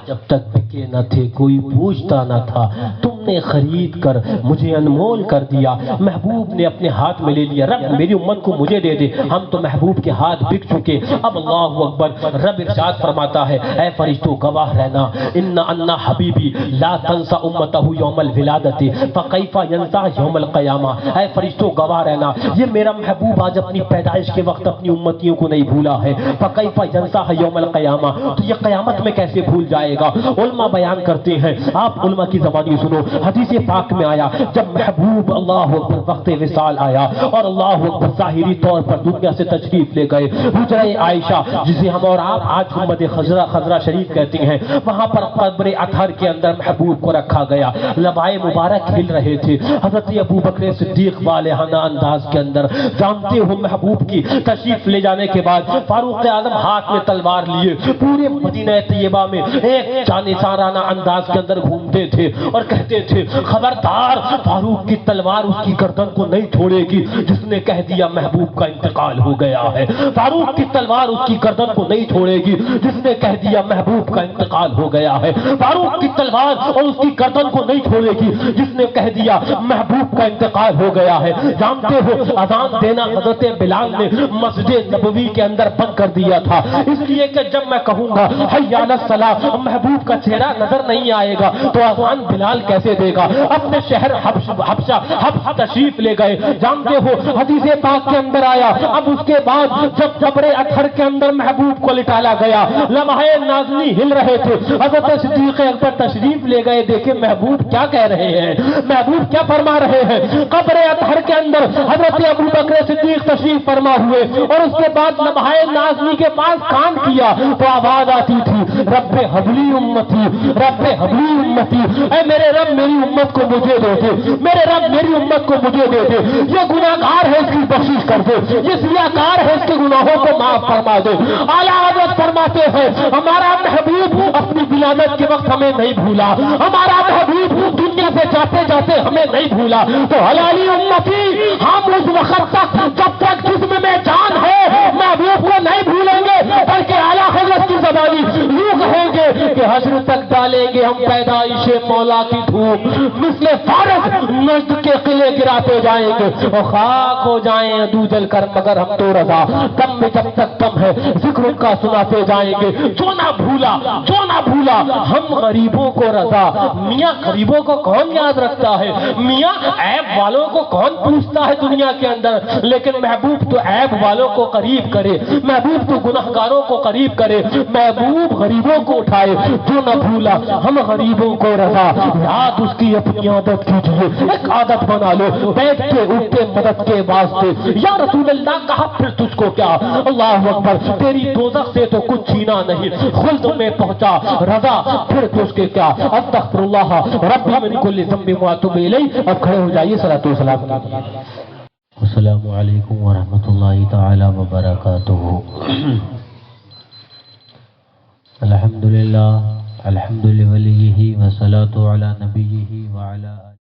جب تک بکے نہ تھے کوئی پوچھتا نہ تھا، تم نے خرید کر مجھے انمول کر دیا، محبوب نے اپنے ہاتھ میں لے لیا، رب میری امت کو مجھے دے دے، ہم تو محبوب کے ہاتھ بک چکے، اب اللہ اکبر، رب ارشاد فرماتا ہے اے فرشتوں گواہ رہنا، ان حبیبی لا تنسى امتہ یوم الولادت فکیف ینسى یوم القیامہ، اے فرشتوں گواہ رہنا، یہ میرا محبوب آج اپنی پیدائش کے وقت اپنی امتیوں کو نہیں بھولا ہے، فکیف ینسى یوم القیامہ، تو یہ قیامت میں کیسے بھول جائے گا۔ علماء بیان کرتے ہیں، آپ علماء کی زبانی سنو، حدیث پاک میں آیا جب محبوب اللہ اکبر وقت وصال آیا اور اللہ اکبر ظاہری طور پر دنیا سے تشریف لے گئے، حجرہ عائشہ جسے ہم اور آپ آج محمد خضرہ شریف کہتے ہیں، وہاں پر قبر اطہر کے اندر محبوب کو رکھا گیا، لبائے مبارک ہل رہے تھے، حضرت ابوبکر صدیق والہانہ انداز کے اندر، جانتے ہو محبوب کی تشریف لے جانے کے بعد فاروق اعظم ہاتھ میں تلوار لیے پورے مدینہ طیبہ میں ایک جانثارانہ انداز کے اندر گھومتے تھے اور کہتے تھے خبردار فاروق کی تلوار اس کی گردن کو نہیں چھوڑے گی، جس نے کہہ دیا محبوب کا انتقال ہو گیا ہے، فاروق کی تلوار اس کی گردن کو نہیں چھوڑے گی جس نے کہہ دیا محبوب کا انتقال ہو گیا ہے، فاروق کی تلوار اور اس کی گردن کو نہیں چھوڑے گی جس نے کہہ دیا محبوب کا انتقال ہو گیا ہے۔ جانتے ہو اذان دینا حضرت بلال نے مسجد نبوی کے اندر بند کر دیا تھا، اس لیے کہ جب میں کہوں گا حی علی الصلاۃ محبوب کا چہرہ نظر نہیں آئے گا تو اذان بلال کیسے دے گا، اپنے شہر حبشہ تشریف لے گئے۔ جانتے ہو حدیث پاک کے اندر آیا اب اس کے بعد جب قبر اطہر کے اندر محبوب کو لٹالا گیا، لمحے نازلی ہل رہے تھے، حضرت صدیق اکبر تشریف لے گئے، دیکھیں محبوب کیا کہہ رہے ہیں، محبوب کیا فرما رہے ہیں۔ قبر اطہر کے اندر حضرت ابوبکر صدیق تشریف فرما ہوئے اور اس کے بعد لمحے نازلی کے پاس کان کیا تو آواز آتی تھی رب حبلی امتی، رب حبلی امتی، اے میرے رب میری امت کو مجھے دے دے، میرے رب میری امت کو مجھے دے دے، یہ گناہگار ہے اس کی بخشش کر دے، یہ سیاکار ہے اس کے گناہوں کو معاف فرما دے۔ اعلیٰ حضرت فرماتے ہیں ہمارا محبوب اپنی ولادت کے وقت ہمیں نہیں بھولا، ہمارا محبوب دنیا سے جاتے جاتے ہمیں نہیں بھولا، تو حلالی امتی ہم اس وقت تک جب تک جسم میں جان ہے محبوب کو نہیں بھولیں گے، بلکہ اعلیٰ حضرت کی زبانی یوں کہیں گے کہ حشر تک ڈالیں گے ہم پیدائش مولا کی دھوپ، مثل فارغ نجد کے قلعے گراتے جائیں گے اور خاک ہو جائیں دو جل کر مگر ہم تو رضا، کم میں جب تک کم ہے ذکر ان کا سناتے جائیں گے، جو نہ بھولا ہم غریبوں کو رضا۔ میاں غریبوں کو کون یاد رکھتا ہے، میاں عیب والوں کو کون پوچھتا ہے دنیا کے اندر، لیکن محبوب تو عیب والوں کو قریب کرے، محبوب تو گناہگاروں کو قریب کرے، محبوب غریبوں کو اٹھائے، جو نہ بھولا ہم غریبوں کو رضا، یاد اس کی اپنی عادت کیجیے، ایک عادت بنا لو بیٹھ کے اٹھ کے مدد کے واسطے، یا رسول اللہ کہا پھر تجھ کو کیا، اللہ اکبر، تیری دوزخ سے تو کچھ چھینا نہیں، خلد میں پہنچا رضا، پھر تجھ کے کیا، استغفر اللہ ربی من کل ذنب واتوب الیہ۔ اب کھڑے ہو جائیے، صلاۃ والسلام۔ السلام علیکم ورحمۃ اللہ تعالی وبرکاتہ۔ الحمدللہ الحمد لولیہ والصلاۃ علی نبیہ وعلی